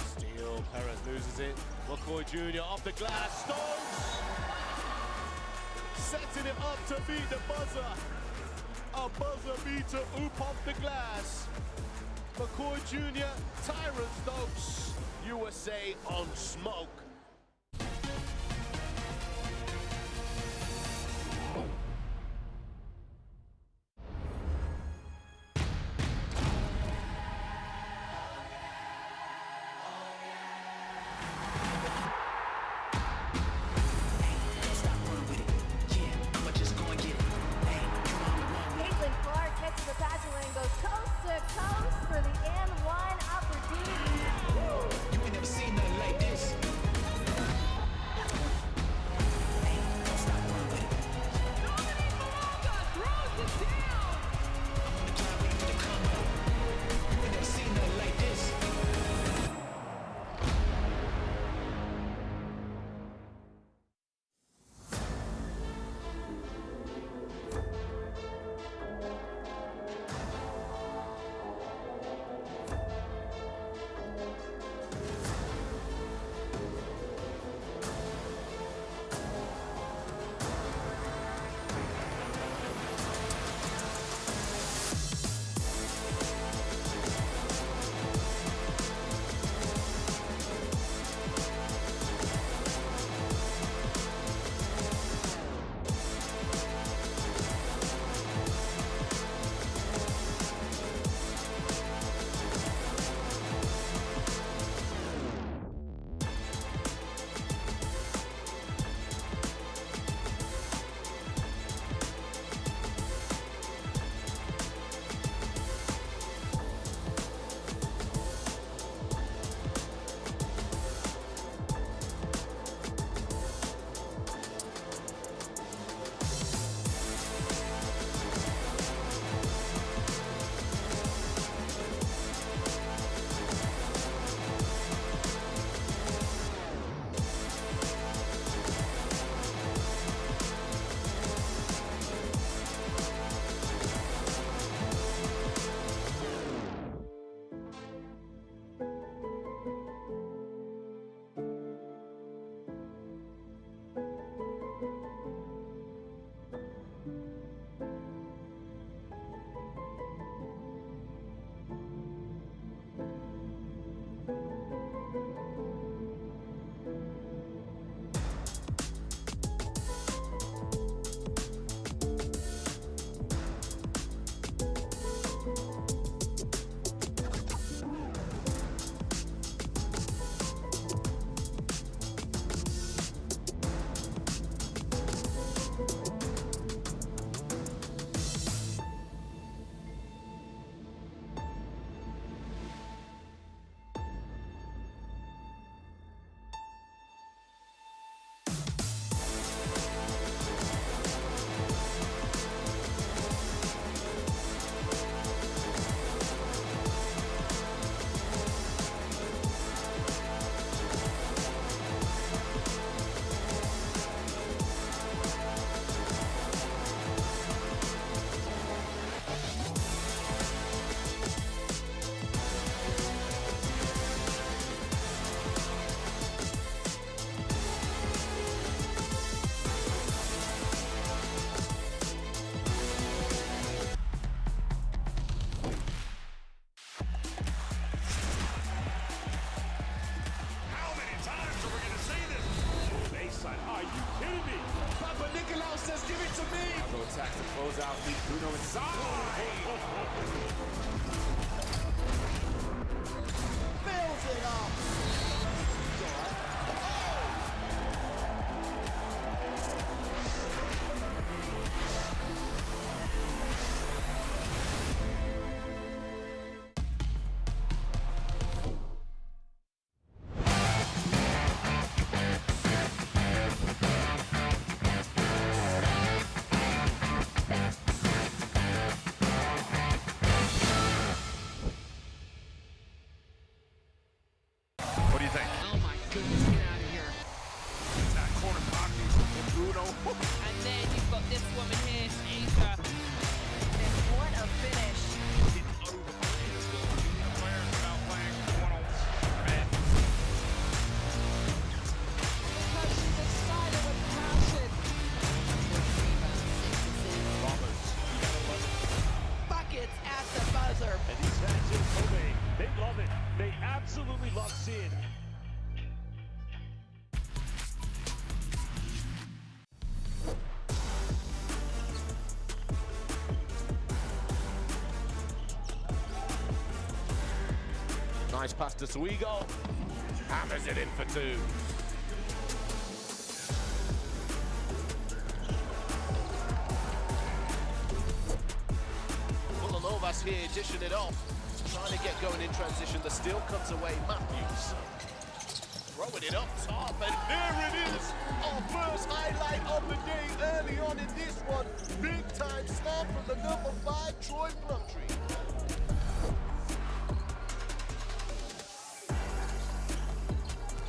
S2: Steal, Perez loses it. McCoy Jr. off the glass, Stokes! Setting it up to beat the buzzer. a buzzer beater oop off the glass. McCoy Jr., Tyrant Stokes, USA on smoke.
S3: attacks to close out the Bruno inside.
S2: Builds it up.
S3: What do you think?
S4: Oh my goodness, get out of here.
S3: That corner pocket from Bruno.
S4: And then you've got this woman here, Asa.
S5: And what a finish.
S4: Because she's excited with passion.
S3: Bombers. You gotta love it.
S2: Nice pass to Swigo. Hammers it in for two. Vulanovas here dishing it off. Trying to get going in transition. The steal comes away. Matthews. Throwing it up top, and there it is. Our first highlight of the day early on in this one. Big time slam from the number 5, Troy Plumtree.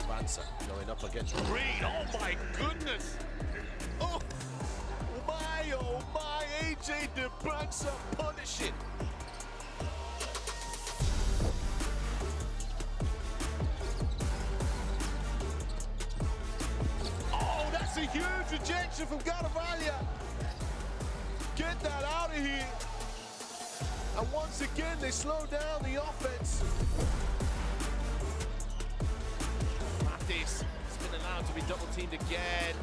S2: Bansa going up against Reed. Oh my goodness. Oh my, AJ DeBansa punishing. Oh, that's a huge rejection from Garavalia. Get that out of here. And once again, they slow down the offense. This has been allowed to be double teamed again.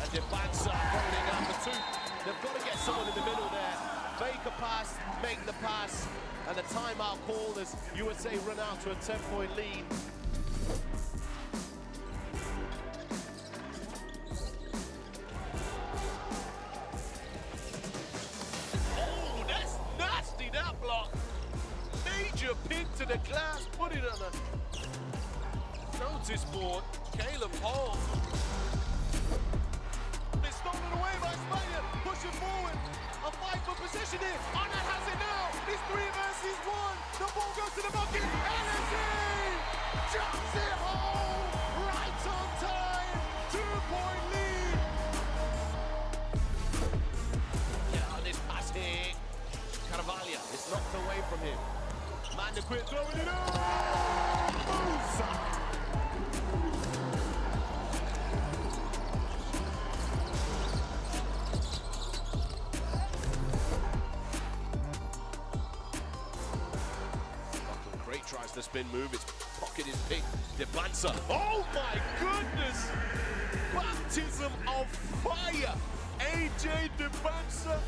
S2: And DeBansa holding out for two. They've got to get someone in the middle there. Fake a pass, make the pass. And a timeout call as USA run out to a 10-point lead. Oh, that's nasty, that block. Major pick to the glass, put it on a notice board. Caleb Hall. It's stolen away by Spain. Pushing forward. A fight for position here. Arnott has it now. It's 3 versus 1. The ball goes to the bucket. And it's in. Jumps it home. Right on time. 2-point lead. Get on this pass here. Carvalho. It's knocked away from him. Man, the quit throwing it up. Musa. Tries to spin move, his pocket is picked. DeBansa. Oh my goodness! Baptism of fire! AJ DeBansa.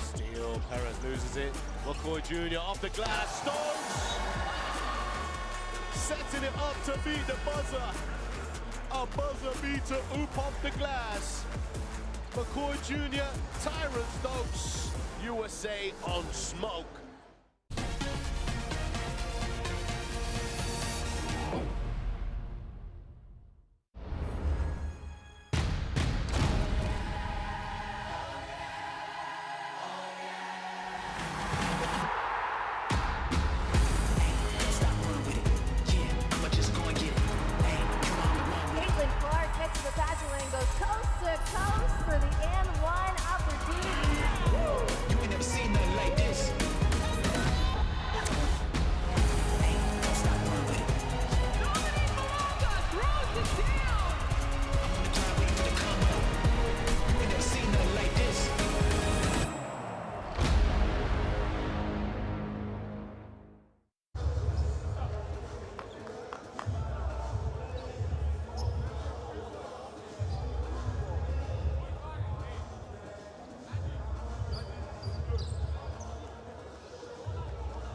S2: Steal, Perez loses it. McCoy Jr. off the glass, Stokes! Setting it up to beat the buzzer. A buzzer beater, oop off the glass. McCoy Jr., Tyron Stokes, USA on smoke.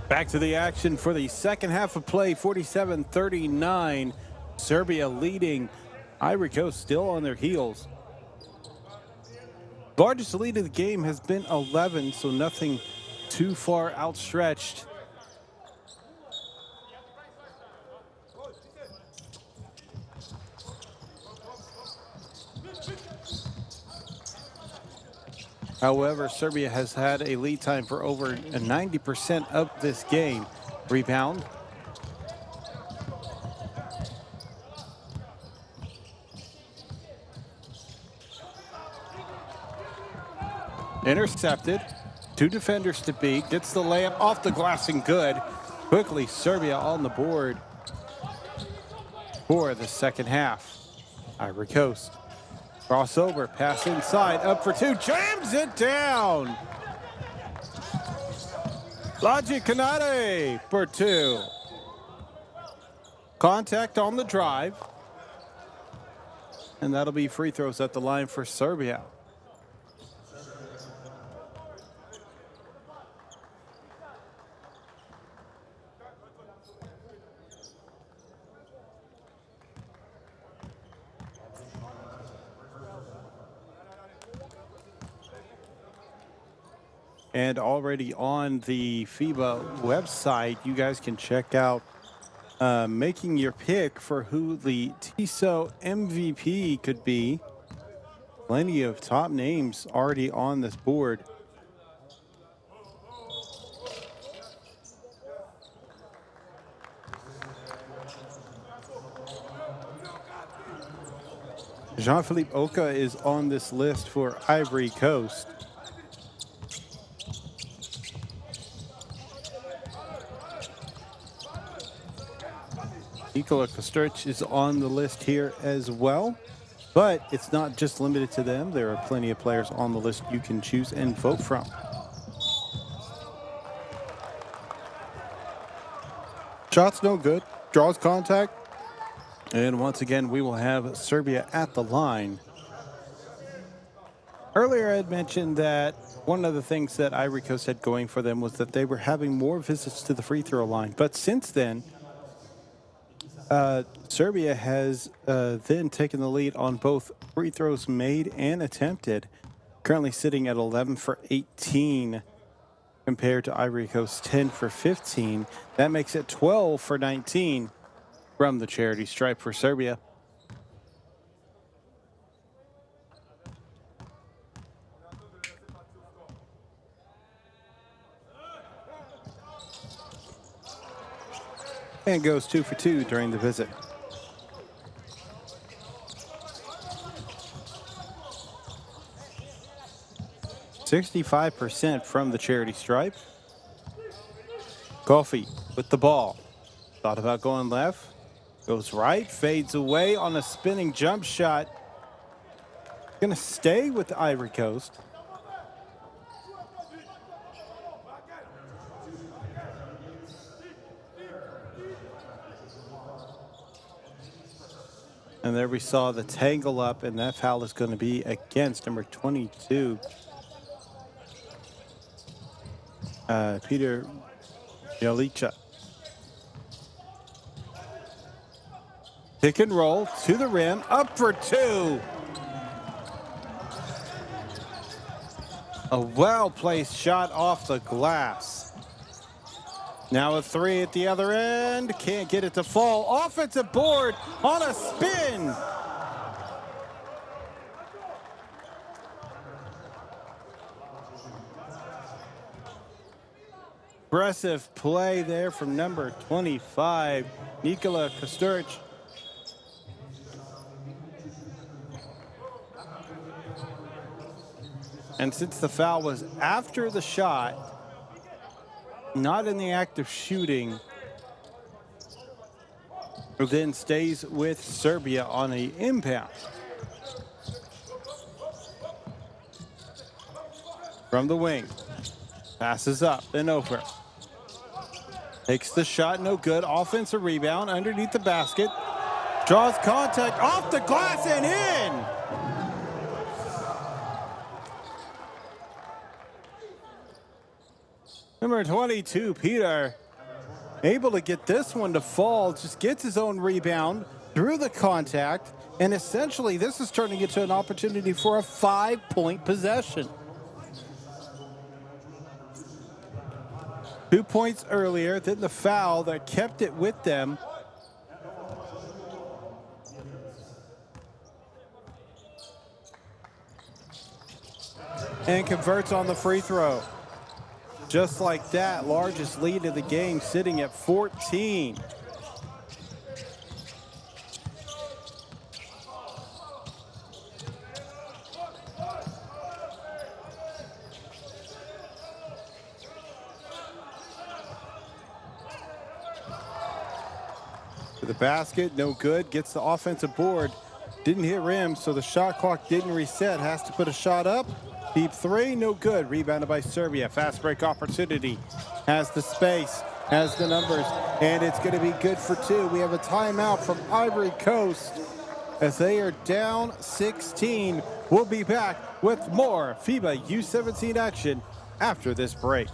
S1: Back to the action for the second half of play, 47-39. Serbia leading. Ivory Coast still on their heels. Largest lead of the game has been 11, so nothing too far outstretched. However, Serbia has had a lead time for over 90% of this game. Rebound. Intercepted. 2 defenders to beat. Gets the layup off the glass and good. Quickly, Serbia on the board for the second half. Ivory Coast. Crossover, pass inside, up for 2, jams it down. Logic Kanade for 2. Contact on the drive. And that'll be free throws at the line for Serbia. And already on the FIBA website, you guys can check out making your pick for who the TISO MVP could be. Plenty of top names already on this board. Jean-Philippe Oka is on this list for Ivory Coast. Nikola Kostic is on the list here as well, but it's not just limited to them. There are plenty of players on the list you can choose and vote from. Shots no good, draws contact, and once again we will have Serbia at the line. Earlier I had mentioned that one of the things that Ivory Coast had going for them was that they were having more visits to the free throw line, but since then Serbia has then taken the lead on both free throws made and attempted, currently sitting at 11 for 18 compared to Ivory Coast 10 for 15. That makes it 12 for 19 from the charity stripe for Serbia. And goes 2 for 2 during the visit. .65% from the charity stripe. Coffee with the ball. Thought about going left. Goes right. Fades away on a spinning jump shot. Gonna stay with the Ivory Coast. And there we saw the tangle up, and that foul is going to be against number 22. Peter Jelica. Pick and roll to the rim, up for 2. A well-placed shot off the glass. Now a 3 at the other end. Can't get it to fall. Offensive board on a spin. Aggressive play there from number 25, Nikola Kostic. And since the foul was after the shot, not in the act of shooting, then stays with Serbia on an impound. From the wing, passes up, then over. Takes the shot, no good. Offensive rebound underneath the basket. Draws contact off the glass and in. Number 22, Peter, able to get this one to fall, just gets his own rebound through the contact, and essentially this is turning into an opportunity for a 5-point possession. 2 points earlier, then the foul that kept it with them. And converts on the free throw. Just like that, largest lead of the game, sitting at 14. To the basket, no good. Gets the offensive board. Didn't hit rim, so the shot clock didn't reset. Has to put a shot up. Deep 3, no good. Rebounded by Serbia. Fast break opportunity. Has the space, has the numbers, and it's going to be good for 2. We have a timeout from Ivory Coast as they are down 16. We'll be back with more FIBA U17 action after this break.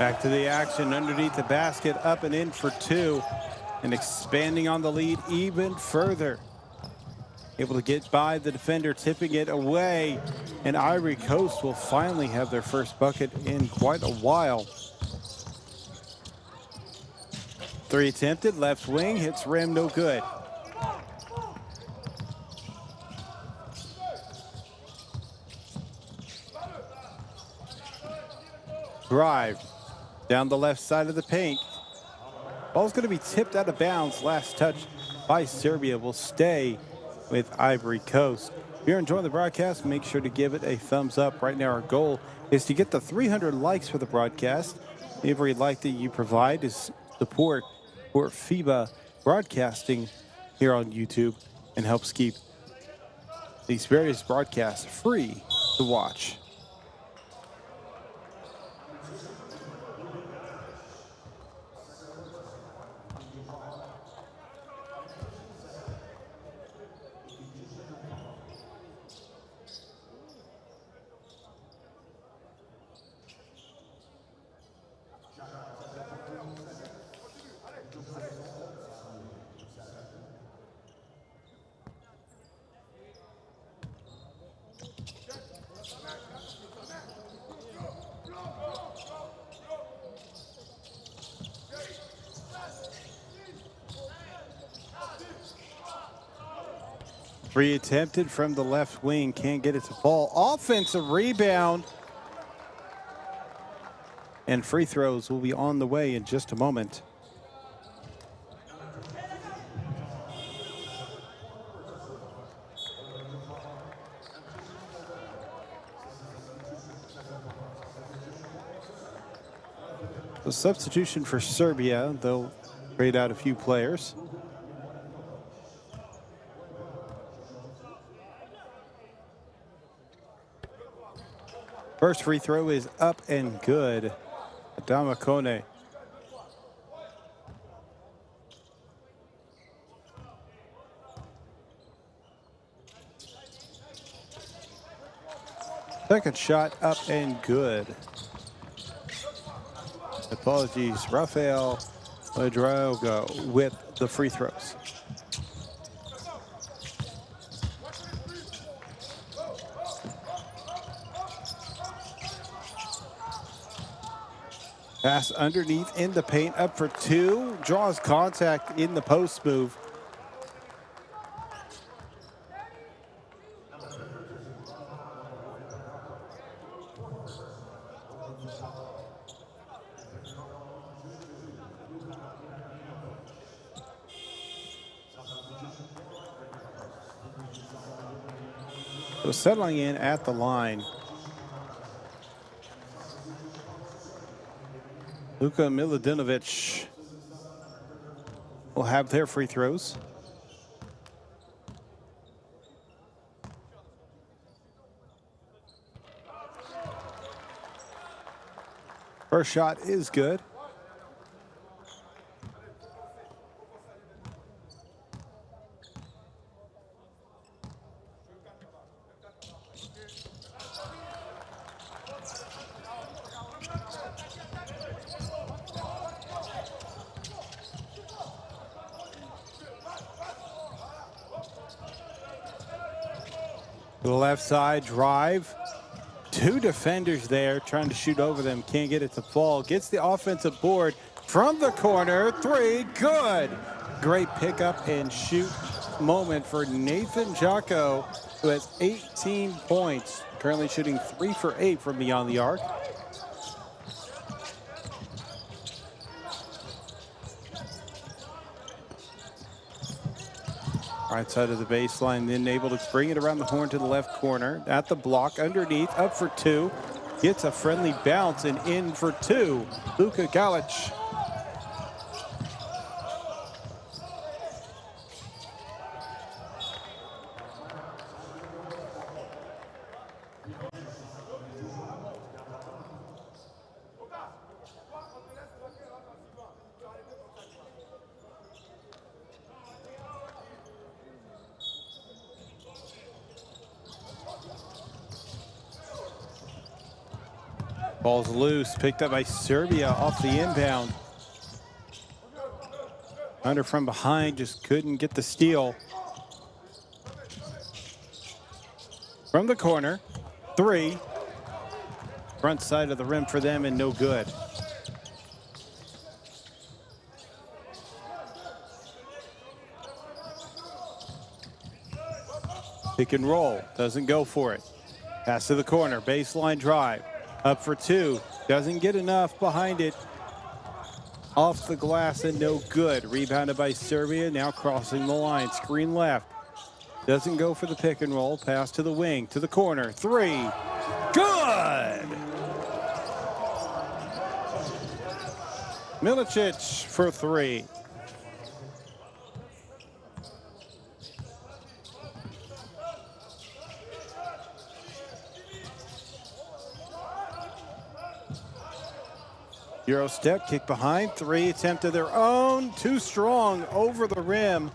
S1: Back to the action underneath the basket, up and in for two, and expanding on the lead even further. Able to get by the defender, tipping it away, and Ivory Coast will finally have their first bucket in quite a while. Three attempted, left wing, hits rim, no good. Drive down the left side of the paint. Ball's going to be tipped out of bounds. Last touch by Serbia will stay with Ivory Coast. If you're enjoying the broadcast, make sure to give it a thumbs up. Right now our goal is to get the 300 likes for the broadcast. Every like that you provide is support for FIBA broadcasting here on YouTube and helps keep these various broadcasts free to watch. Three attempted from the left wing, can't get it to fall. Offensive rebound. And free throws will be on the way in just a moment. The substitution for Serbia, they'll trade out a few players. First free throw is up and good. Adama Kone. Second shot up and good. Apologies, Rafael Ladraogo with the free throws. Pass underneath in the paint, up for two. Draws contact in the post move. So settling in at the line. Luka Miladinovic will have their free throws. First shot is good. To the left side, drive. Two defenders there trying to shoot over them. Can't get it to fall. Gets the offensive board from the corner. Three, good. Great pickup and shoot moment for Nathan Jocko, who has 18 points. Currently shooting 3 for 8 from beyond the arc. Right side of the baseline, then able to bring it around the horn to the left corner. At the block, underneath, up for two. Gets a friendly bounce and in for two. Luka Galic. Ball's loose, picked up by Serbia off the inbound. Under from behind, just couldn't get the steal. From the corner, 3. Front side of the rim for them and no good. Pick and roll, doesn't go for it. Pass to the corner, baseline drive. Up for 2, doesn't get enough behind it. Off the glass and no good. Rebounded by Serbia, now crossing the line. Screen left. Doesn't go for the pick and roll. Pass to the wing, to the corner. 3. Good! Milicic for 3. Euro step, kick behind, 3 attempt of their own, too strong over the rim.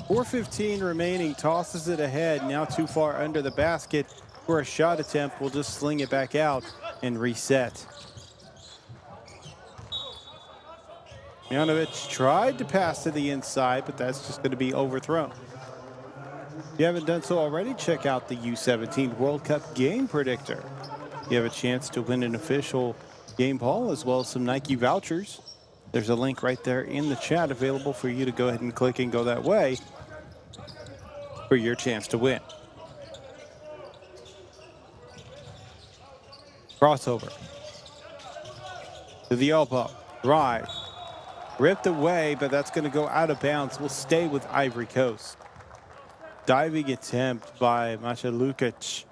S1: 4:15 remaining, tosses it ahead, now too far under the basket for a shot attempt. We'll just sling it back out and reset. Mijanovic tried to pass to the inside, but that's just going to be overthrown. If you haven't done so already, check out the U17 World Cup Game Predictor. You have a chance to win an official game ball as well as some Nike vouchers. There's a link right there in the chat available for you to go ahead and click and go that way for your chance to win. Crossover to the elbow, drive, ripped away, but that's going to go out of bounds. We'll stay with Ivory Coast. Diving attempt by Macha Lukic.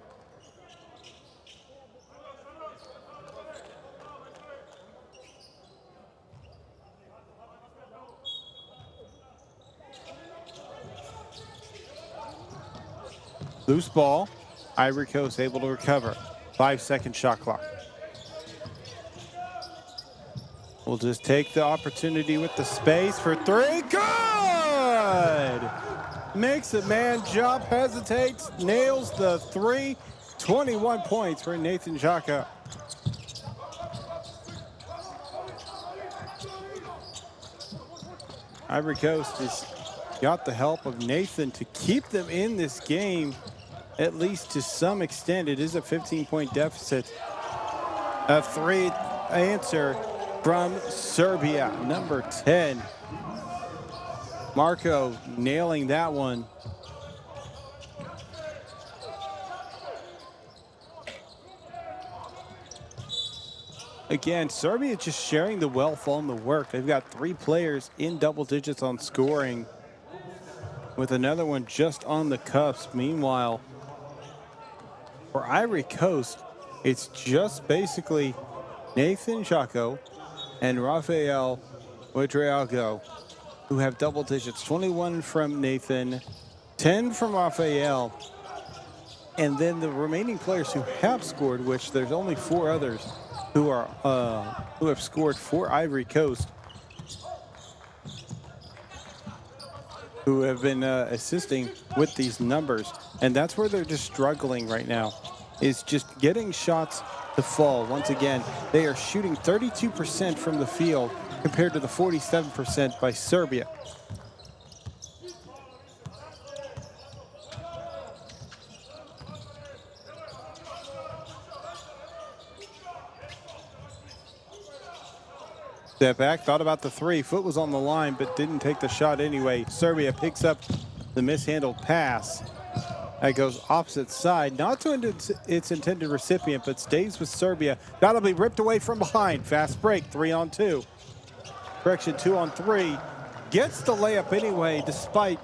S1: Loose ball. Ivory Coast able to recover. 5-second shot clock. We'll just take the opportunity with the space for 3. Good! Makes a man jump, hesitates, nails the 3. 21 points for Nathan Xhaka. Ivory Coast has got the help of Nathan to keep them in this game, at least to some extent. It is a 15-point deficit. A 3 answer from Serbia, number 10. Marco nailing that one. Again, Serbia just sharing the wealth on the work. They've got 3 players in double digits on scoring, with another one just on the cusp. Meanwhile, for Ivory Coast, it's just basically Nathan Xhaka and Rafael Ouedraogo who have double digits. 21 from Nathan, 10 from Rafael, and then the remaining players who have scored, which there's only 4 others who have scored for Ivory Coast, who have been assisting with these numbers. And that's where they're just struggling right now, is just getting shots to fall. Once again, they are shooting 32% from the field compared to the 47% by Serbia. Step back, thought about the 3. Foot was on the line, but didn't take the shot anyway. Serbia picks up the mishandled pass. That goes opposite side, not to its intended recipient, but stays with Serbia. That'll be ripped away from behind. Fast break, 3-on-2. Correction, 2-on-3. Gets the layup anyway, despite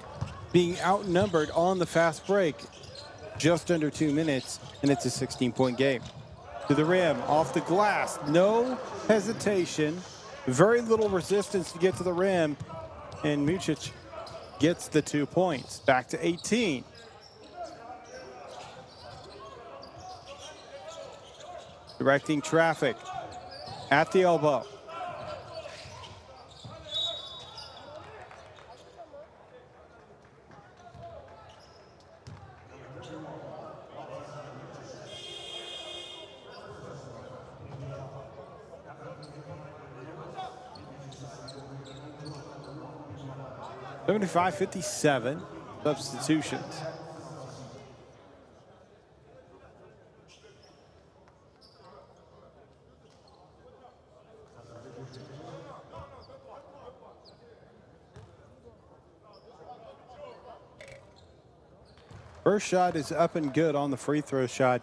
S1: being outnumbered on the fast break. Just under 2 minutes, and it's a 16-point game. To the rim, off the glass, no hesitation. Very little resistance to get to the rim, and Mucic gets the 2 points. Back to 18. Directing traffic at the elbow. 75-57. Substitutions. First shot is up and good on the free throw shot.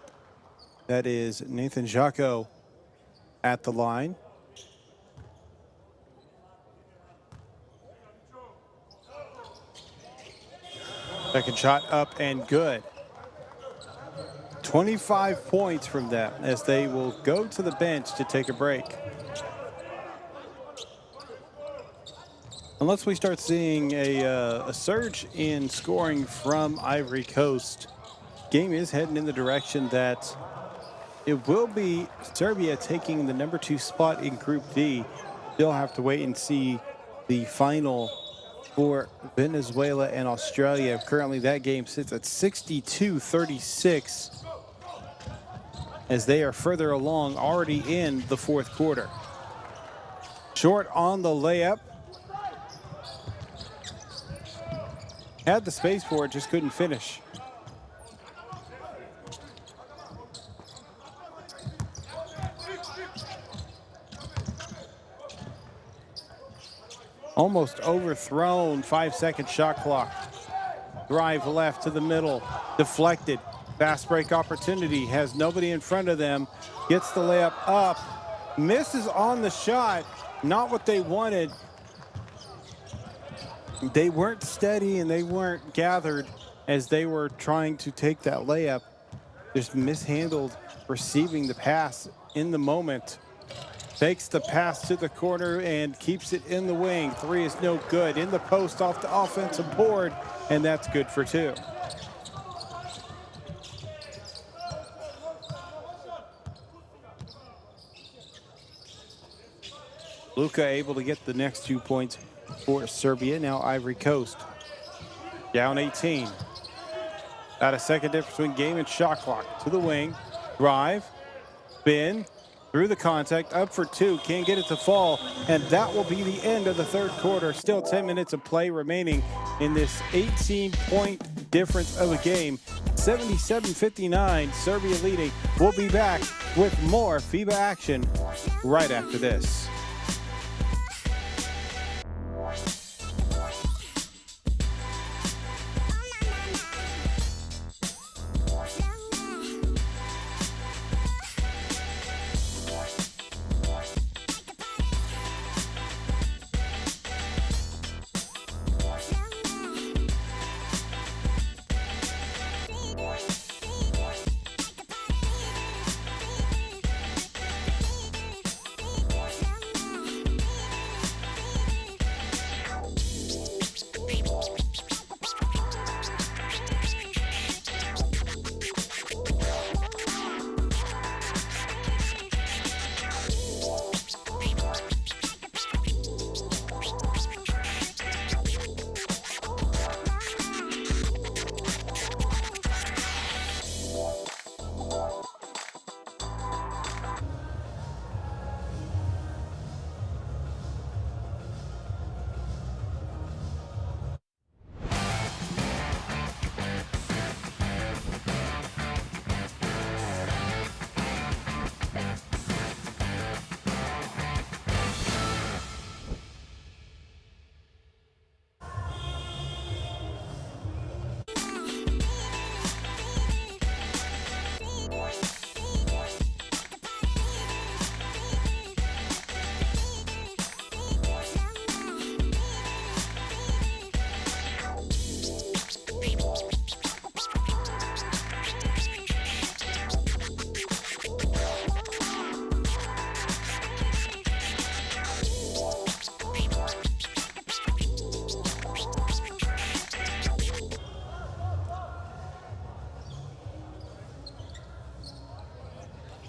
S1: That is Nathan Jacko at the line. Second shot up and good. 25 points from them as they will go to the bench to take a break. Unless we start seeing a surge in scoring from Ivory Coast, game is heading in the direction that it will be Serbia taking the number 2 spot in Group D. Still have to wait and see the final for Venezuela and Australia. Currently that game sits at 62-36 as they are further along, already in the fourth quarter. Short on the layup. Had the space for it, just couldn't finish. Almost overthrown. 5-second shot clock. Drive left to the middle. Deflected. Fast break opportunity. Has nobody in front of them. Gets the layup up. Misses on the shot. Not what they wanted. They weren't steady and they weren't gathered as they were trying to take that layup. Just mishandled receiving the pass in the moment. Takes the pass to the corner and keeps it in the wing. 3 is no good. In the post off the offensive board, and that's good for 2. Luka able to get the next 2 points for Serbia. Now Ivory Coast down 18. About a second difference between game and shot clock. To the wing. Drive. Spin. Through the contact. Up for 2. Can't get it to fall. And that will be the end of the third quarter. Still 10 minutes of play remaining in this 18-point difference of a game. 77-59. Serbia leading. We'll be back with more FIBA action right after this.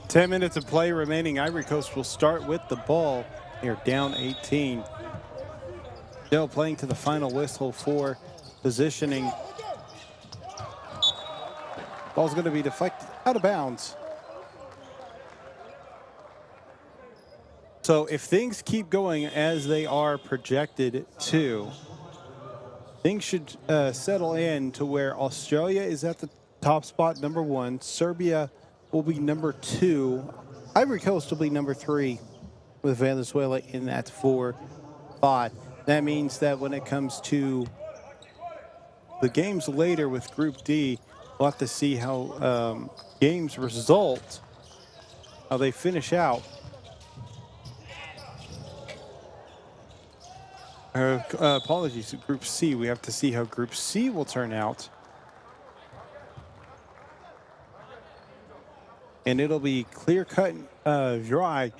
S1: Ten minutes of play remaining. Ivory Coast will start with the ball. They're down 18. Still playing to the final whistle for positioning. Ball's going to be deflected out of bounds. So if things keep going as they are projected to, things should settle in to where Australia is at the top spot, number 1. Serbia will be number 2. Ivory Coast will be number 3, with Venezuela in that 4 spot. That means that when it comes to the games later with Group D, we'll have to see how games result, how they finish out. Apologies, Group C. We have to see how Group C will turn out. And it'll be clear-cut, dry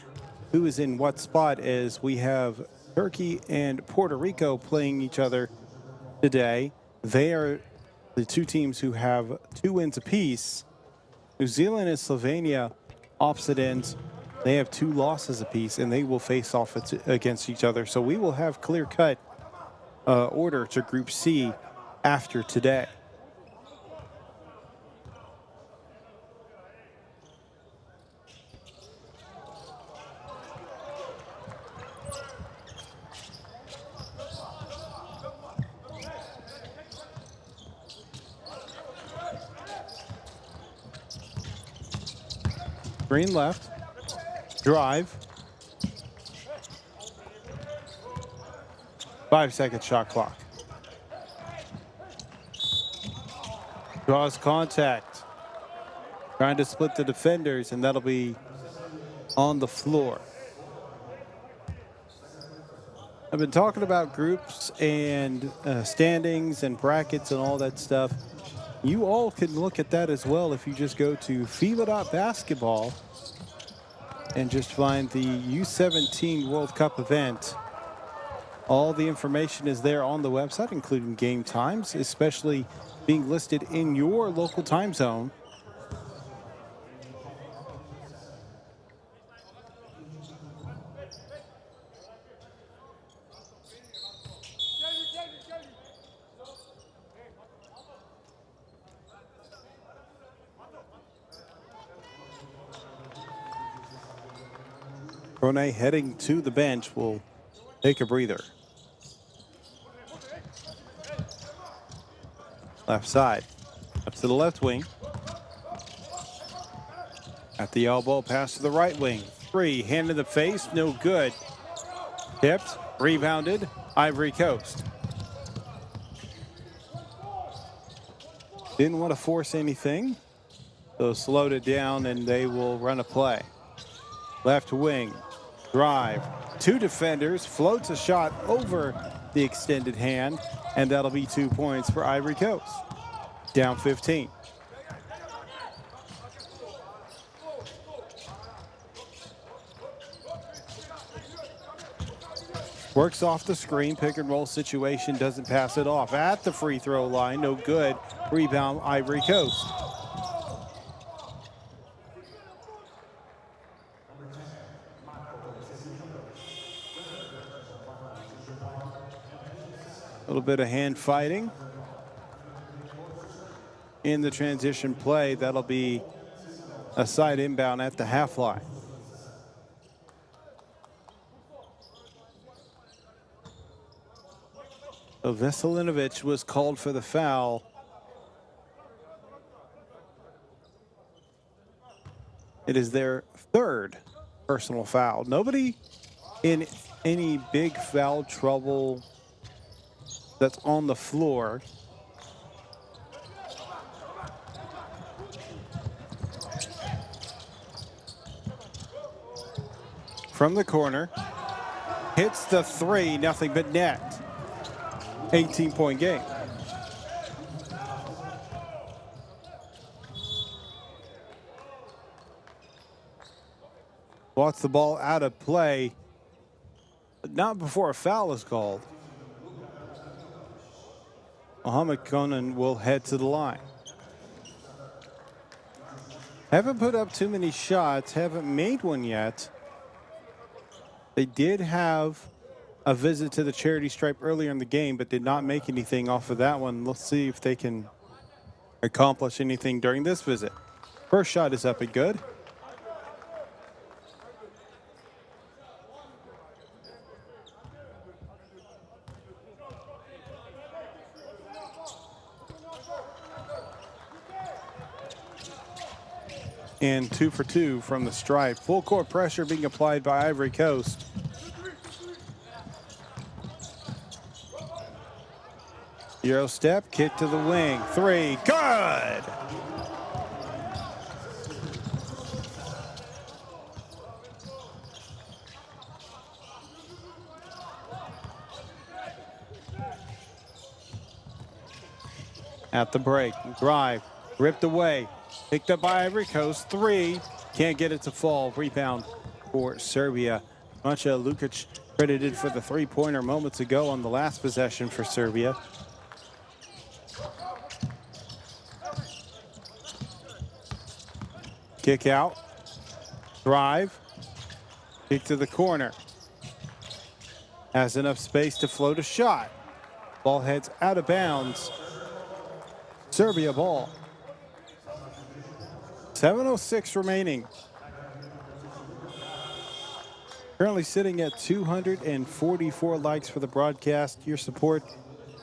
S1: who is in what spot, as we have Turkey and Puerto Rico playing each other today. They are the two teams who have 2 wins apiece. New Zealand and Slovenia, opposite ends. They have 2 losses apiece, and they will face off against each other. So we will have clear-cut order to Group C after today. Green left. Drive. 5-second shot clock. Draws contact. Trying to split the defenders, and that'll be on the floor. I've been talking about groups and standings and brackets and all that stuff. You all can look at that as well if you just go to FIBA.basketball and just find the U17 World Cup event. All the information is there on the website, including game times, especially being listed in your local time zone. Rone heading to the bench will take a breather. Left side, up to the left wing. At the elbow, pass to the right wing. 3, hand in the face, no good. Tipped, rebounded, Ivory Coast. Didn't want to force anything, so slowed it down, and they will run a play. Left wing, drive, 2 defenders, floats a shot over the extended hand, and that'll be 2 points for Ivory Coast. Down 15. Works off the screen, pick and roll situation, doesn't pass it off. At the free throw line, no good. Rebound, Ivory Coast. A little bit of hand fighting in the transition play. That'll be a side inbound at the half line. So Veselinovic was called for the foul. It is their 3rd personal foul. Nobody in any big foul trouble that's on the floor. From the corner, hits the 3, nothing but net. 18-point game. Wants the ball out of play, but not before a foul is called. Mohamed Konan will head to the line. Haven't put up too many shots, haven't made one yet. They did have a visit to the charity stripe earlier in the game, but did not make anything off of that one. Let's see if they can accomplish anything during this visit. First shot is up and good. And 2 for 2 from the stripe. Full court pressure being applied by Ivory Coast. Euro step, kick to the wing. 3, good! At the break, drive, ripped away, picked up by Ivory Coast. 3, can't get it to fall. Rebound for Serbia. Macha Lukic credited for the three-pointer moments ago on the last possession for Serbia. Kick out, drive, kick to the corner. Has enough space to float a shot. Ball heads out of bounds. Serbia ball. 7:06 remaining. Currently sitting at 244 likes for the broadcast. Your support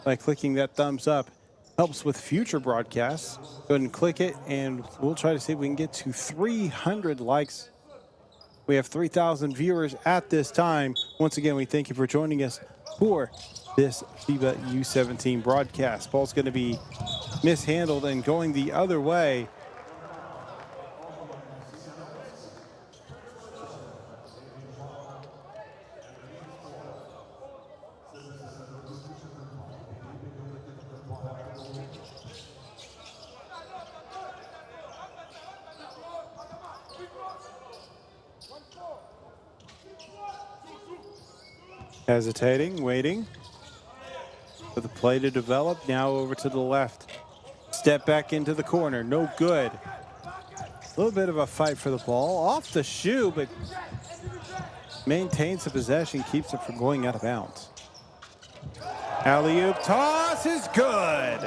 S1: by clicking that thumbs up helps with future broadcasts. Go ahead and click it, and we'll try to see if we can get to 300 likes. We have 3,000 viewers at this time. Once again, we thank you for joining us for this FIBA U17 broadcast. Ball's going to be mishandled and going the other way. Hesitating, waiting for the play to develop. Now over to the left. Step back into the corner. No good. A little bit of a fight for the ball. Off the shoe, but maintains the possession, keeps it from going out of bounds. Alley-oop toss is good.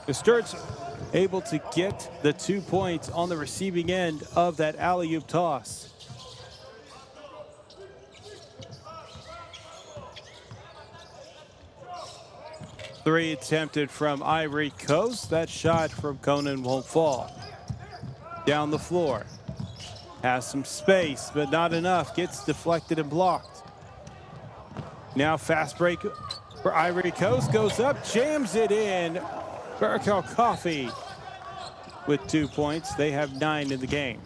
S1: Sturtz able to get the 2 points on the receiving end of that alley-oop toss. Three attempted from Ivory Coast. That shot from Conan won't fall. Down the floor. Has some space, but not enough. Gets deflected and blocked. Now fast break for Ivory Coast. Goes up, jams it in. Barakel Coffee with 2 points. They have 9 in the game.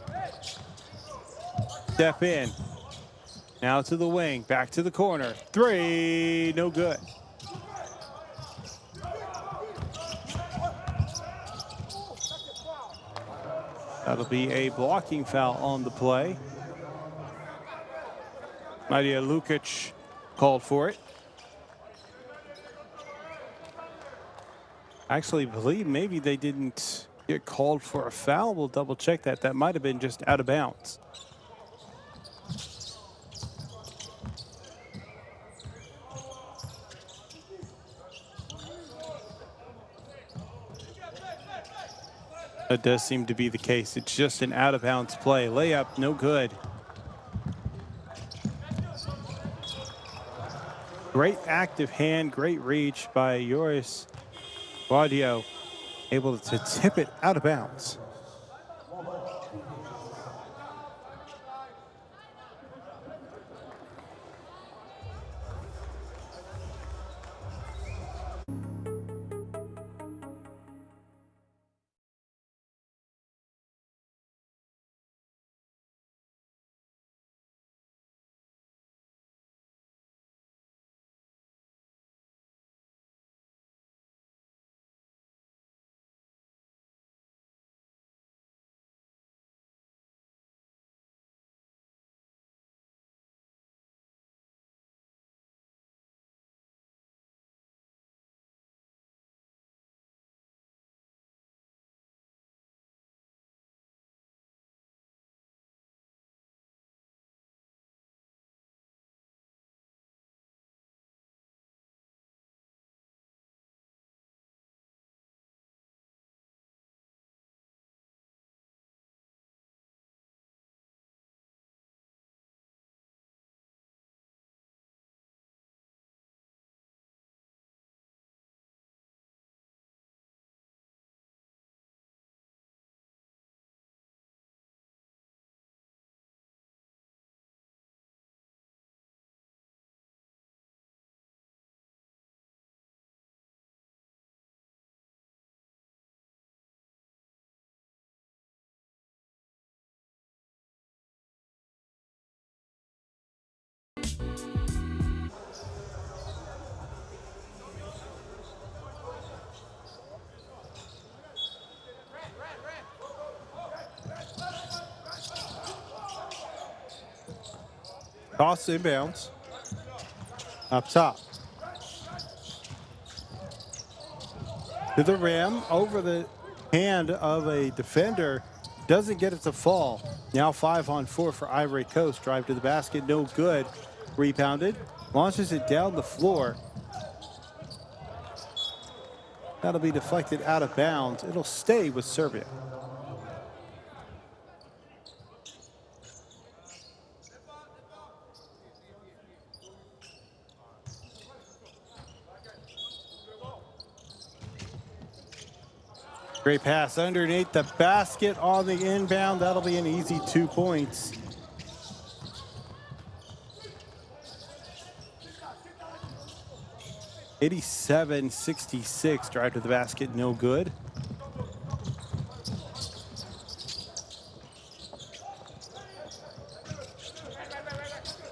S1: Step in. Now to the wing. Back to the corner. 3, no good. That'll be a blocking foul on the play. Maja Lukic called for it. I actually believe maybe they didn't get called for a foul. We'll double check that. That might have been just out of bounds. That does seem to be the case. It's just an out-of-bounds play. Layup, no good. Great active hand, great reach by Joris Guadio, able to tip it out of bounds. Toss inbounds. Up top. To the rim, over the hand of a defender. Doesn't get it to fall. Now 5-on-4 for Ivory Coast. Drive to the basket, no good. Rebounded. Launches it down the floor. That'll be deflected out of bounds. It'll stay with Serbia. Great pass underneath the basket on the inbound. That'll be an easy 2 points. (87-66). Drive to the basket, no good.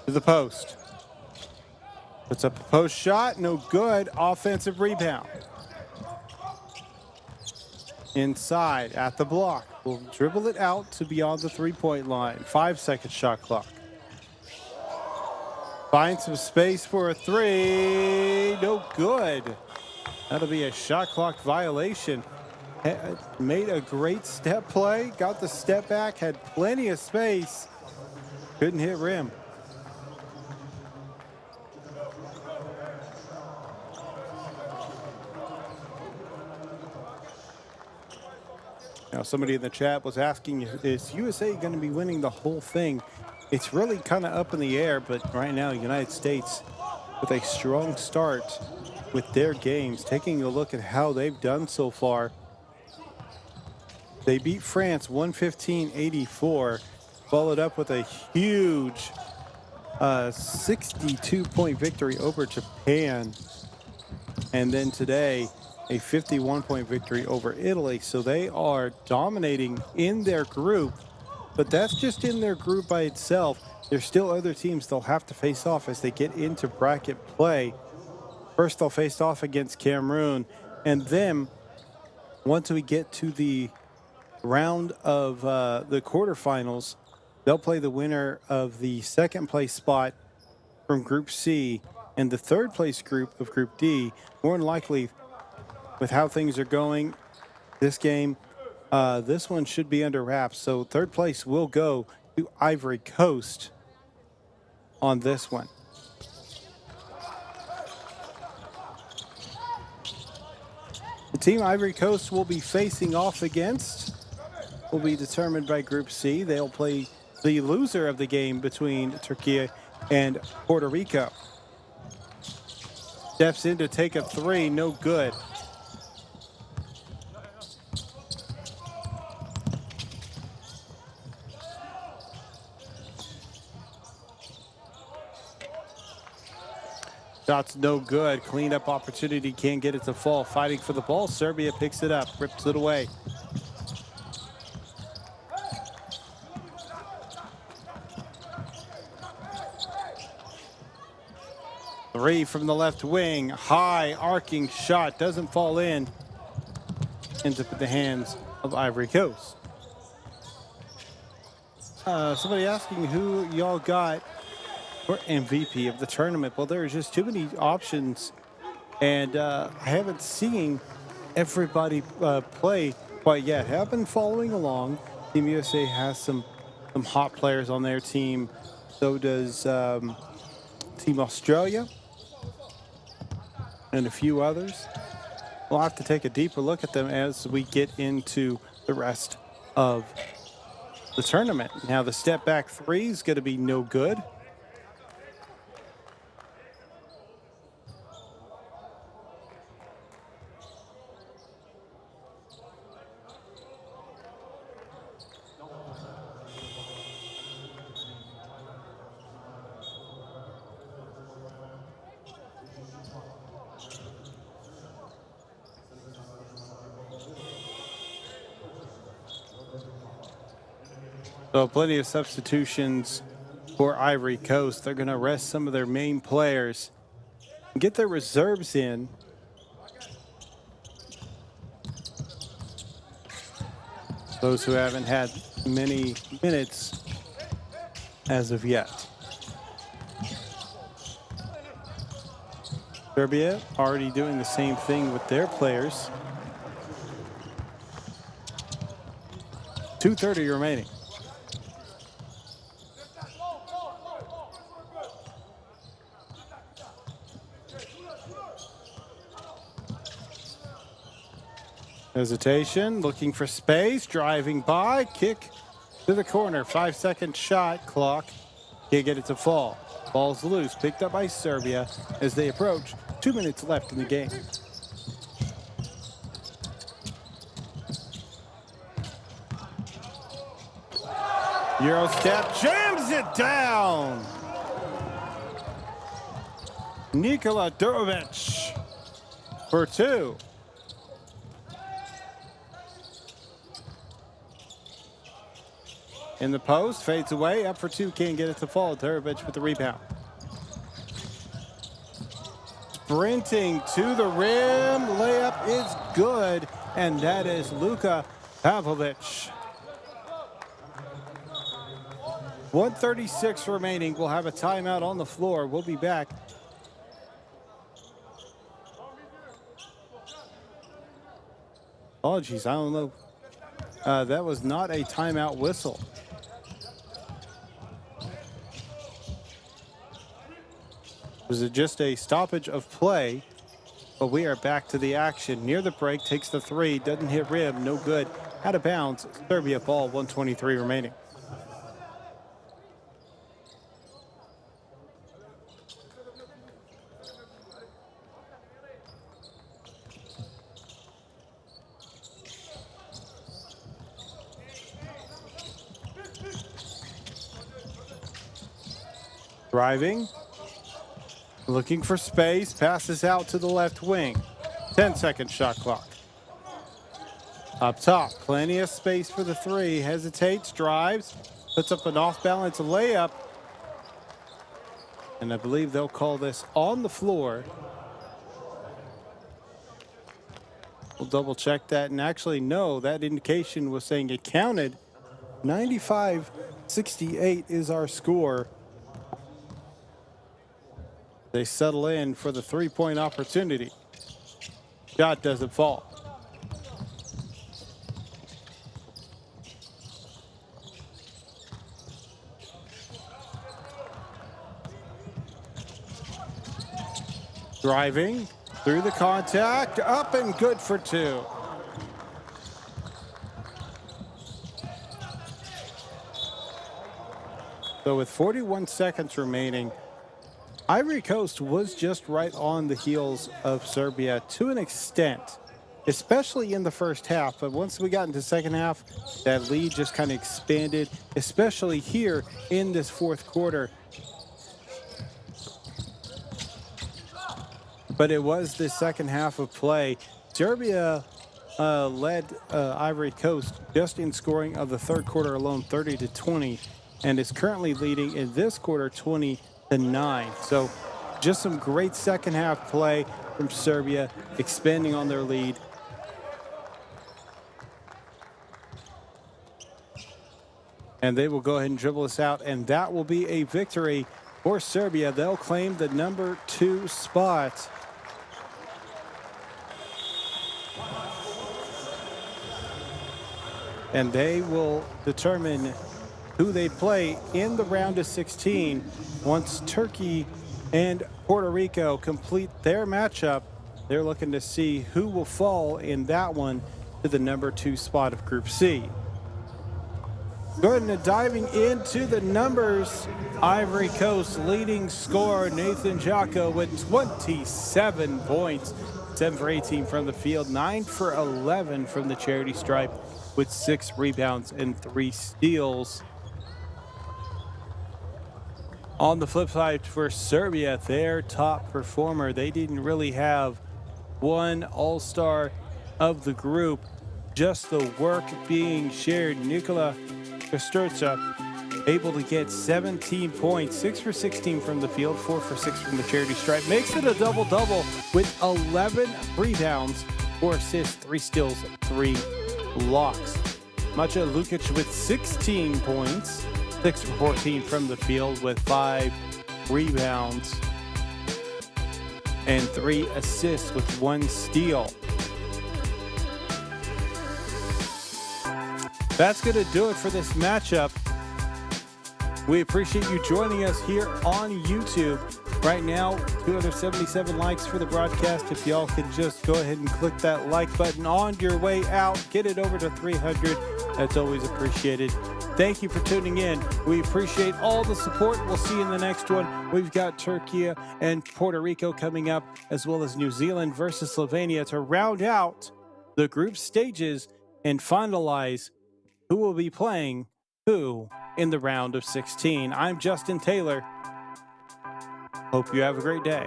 S1: To the post. Puts up a post shot, no good. Offensive rebound. Inside at the block. We'll dribble it out to beyond the 3-point line. 5-second shot clock. Find some space for a 3. No good. That'll be a shot clock violation. Made a great step play. Got the step back. Had plenty of space. Couldn't hit rim. Now, somebody in the chat was asking, is USA going to be winning the whole thing? It's really kind of up in the air, but right now, United States with a strong start with their games. Taking a look at how they've done so far. They beat France 115-84, followed up with a huge 62-point victory over Japan. And then today, a 51-point victory over Italy. So they are dominating in their group, but that's just in their group by itself. There's still other teams they'll have to face off as they get into bracket play. First, they'll face off against Cameroon, and then once we get to the round of the quarterfinals, they'll play the winner of the second place spot from Group C and the third place group of Group D. More than likely, with how things are going, this game, this one should be under wraps. So third place will go to Ivory Coast on this one. The team Ivory Coast will be facing off against will be determined by Group C. They'll play the loser of the game between Turkey and Puerto Rico. Steps in to take a 3, no good. Shot's no good. Cleanup opportunity, can't get it to fall. Fighting for the ball. Serbia picks it up, rips it away. Three from the left wing. High arcing shot. Doesn't fall in. Ends up in the hands of Ivory Coast. Somebody asking who y'all got for MVP of the tournament. Well, there's just too many options, and I haven't seen everybody play quite yet. Have been following along. Team USA has some hot players on their team. So does Team Australia and a few others. We'll have to take a deeper look at them as we get into the rest of the tournament. Now, the step back 3 is going to be no good. So plenty of substitutions for Ivory Coast. They're going to rest some of their main players and get their reserves in. Those who haven't had many minutes as of yet. Serbia already doing the same thing with their players. 2:30 remaining. Hesitation, looking for space, driving by, kick to the corner. 5-second shot clock. Can't get it to fall. Ball's loose, picked up by Serbia as they approach. 2 minutes left in the game. Euro step, jams it down. Nikola Durovic for two. In the post, fades away, up for two, can't get it to fall. Durovic with the rebound. Sprinting to the rim, layup is good, and that is Luka Pavlovic. 1:36 remaining. We'll have a timeout on the floor. We'll be back. Apologies, I don't know. That was not a timeout whistle. Was it just a stoppage of play? But we are back to the action. Near the break, takes the three, doesn't hit rim, no good. Out of bounds, Serbia ball, 1:23 remaining. Driving. Looking for space, passes out to the left wing. 10-second shot clock. Up top, plenty of space for the three. Hesitates, drives, puts up an off-balance layup. And I believe they'll call this on the floor. We'll double check that, and actually no, that indication was saying it counted. 95-68 is our score. They settle in for the three-point opportunity. Shot doesn't fall. Driving through the contact, up and good for two. So with 41 seconds remaining, Ivory Coast was just right on the heels of Serbia to an extent, especially in the first half. But once we got into the second half, that lead just kind of expanded, especially here in this fourth quarter. But it was the second half of play. Serbia led Ivory Coast just in scoring of the third quarter alone, 30-20, and is currently leading in this quarter 20-9. So just some great second half play from Serbia, expanding on their lead. And they will go ahead and dribble us out, and that will be a victory for Serbia. They'll claim the number 2 spot. And they will determine who they play in the round of 16 once Turkey and Puerto Rico complete their matchup. They're looking to see who will fall in that one to the number 2 spot of Group C. Go ahead and diving into the numbers. Ivory Coast leading scorer Nathan Jocko with 27 points, 7 for 18 from the field, 9 for 11 from the charity stripe with 6 rebounds and 3 steals. On the flip side for Serbia, their top performer, they didn't really have one all-star of the group, just the work being shared. Nikola Kosturca able to get 17 points, 6 for 16 from the field, 4 for 6 from the charity stripe. Makes it a double-double with 11 rebounds, 4 assists, 3 steals, 3 blocks. Matja Lukic with 16 points, 6 for 14 from the field with 5 rebounds. and 3 assists with 1 steal. That's going to do it for this matchup. We appreciate you joining us here on YouTube. Right now, 277 likes for the broadcast. If y'all could just go ahead and click that like button on your way out, get it over to 300. That's always appreciated. Thank you for tuning in. We appreciate all the support. We'll see you in the next one. We've got Turkey and Puerto Rico coming up, as well as New Zealand versus Slovenia to round out the group stages and finalize who will be playing who in the round of 16. I'm Justin Taylor. Hope you have a great day.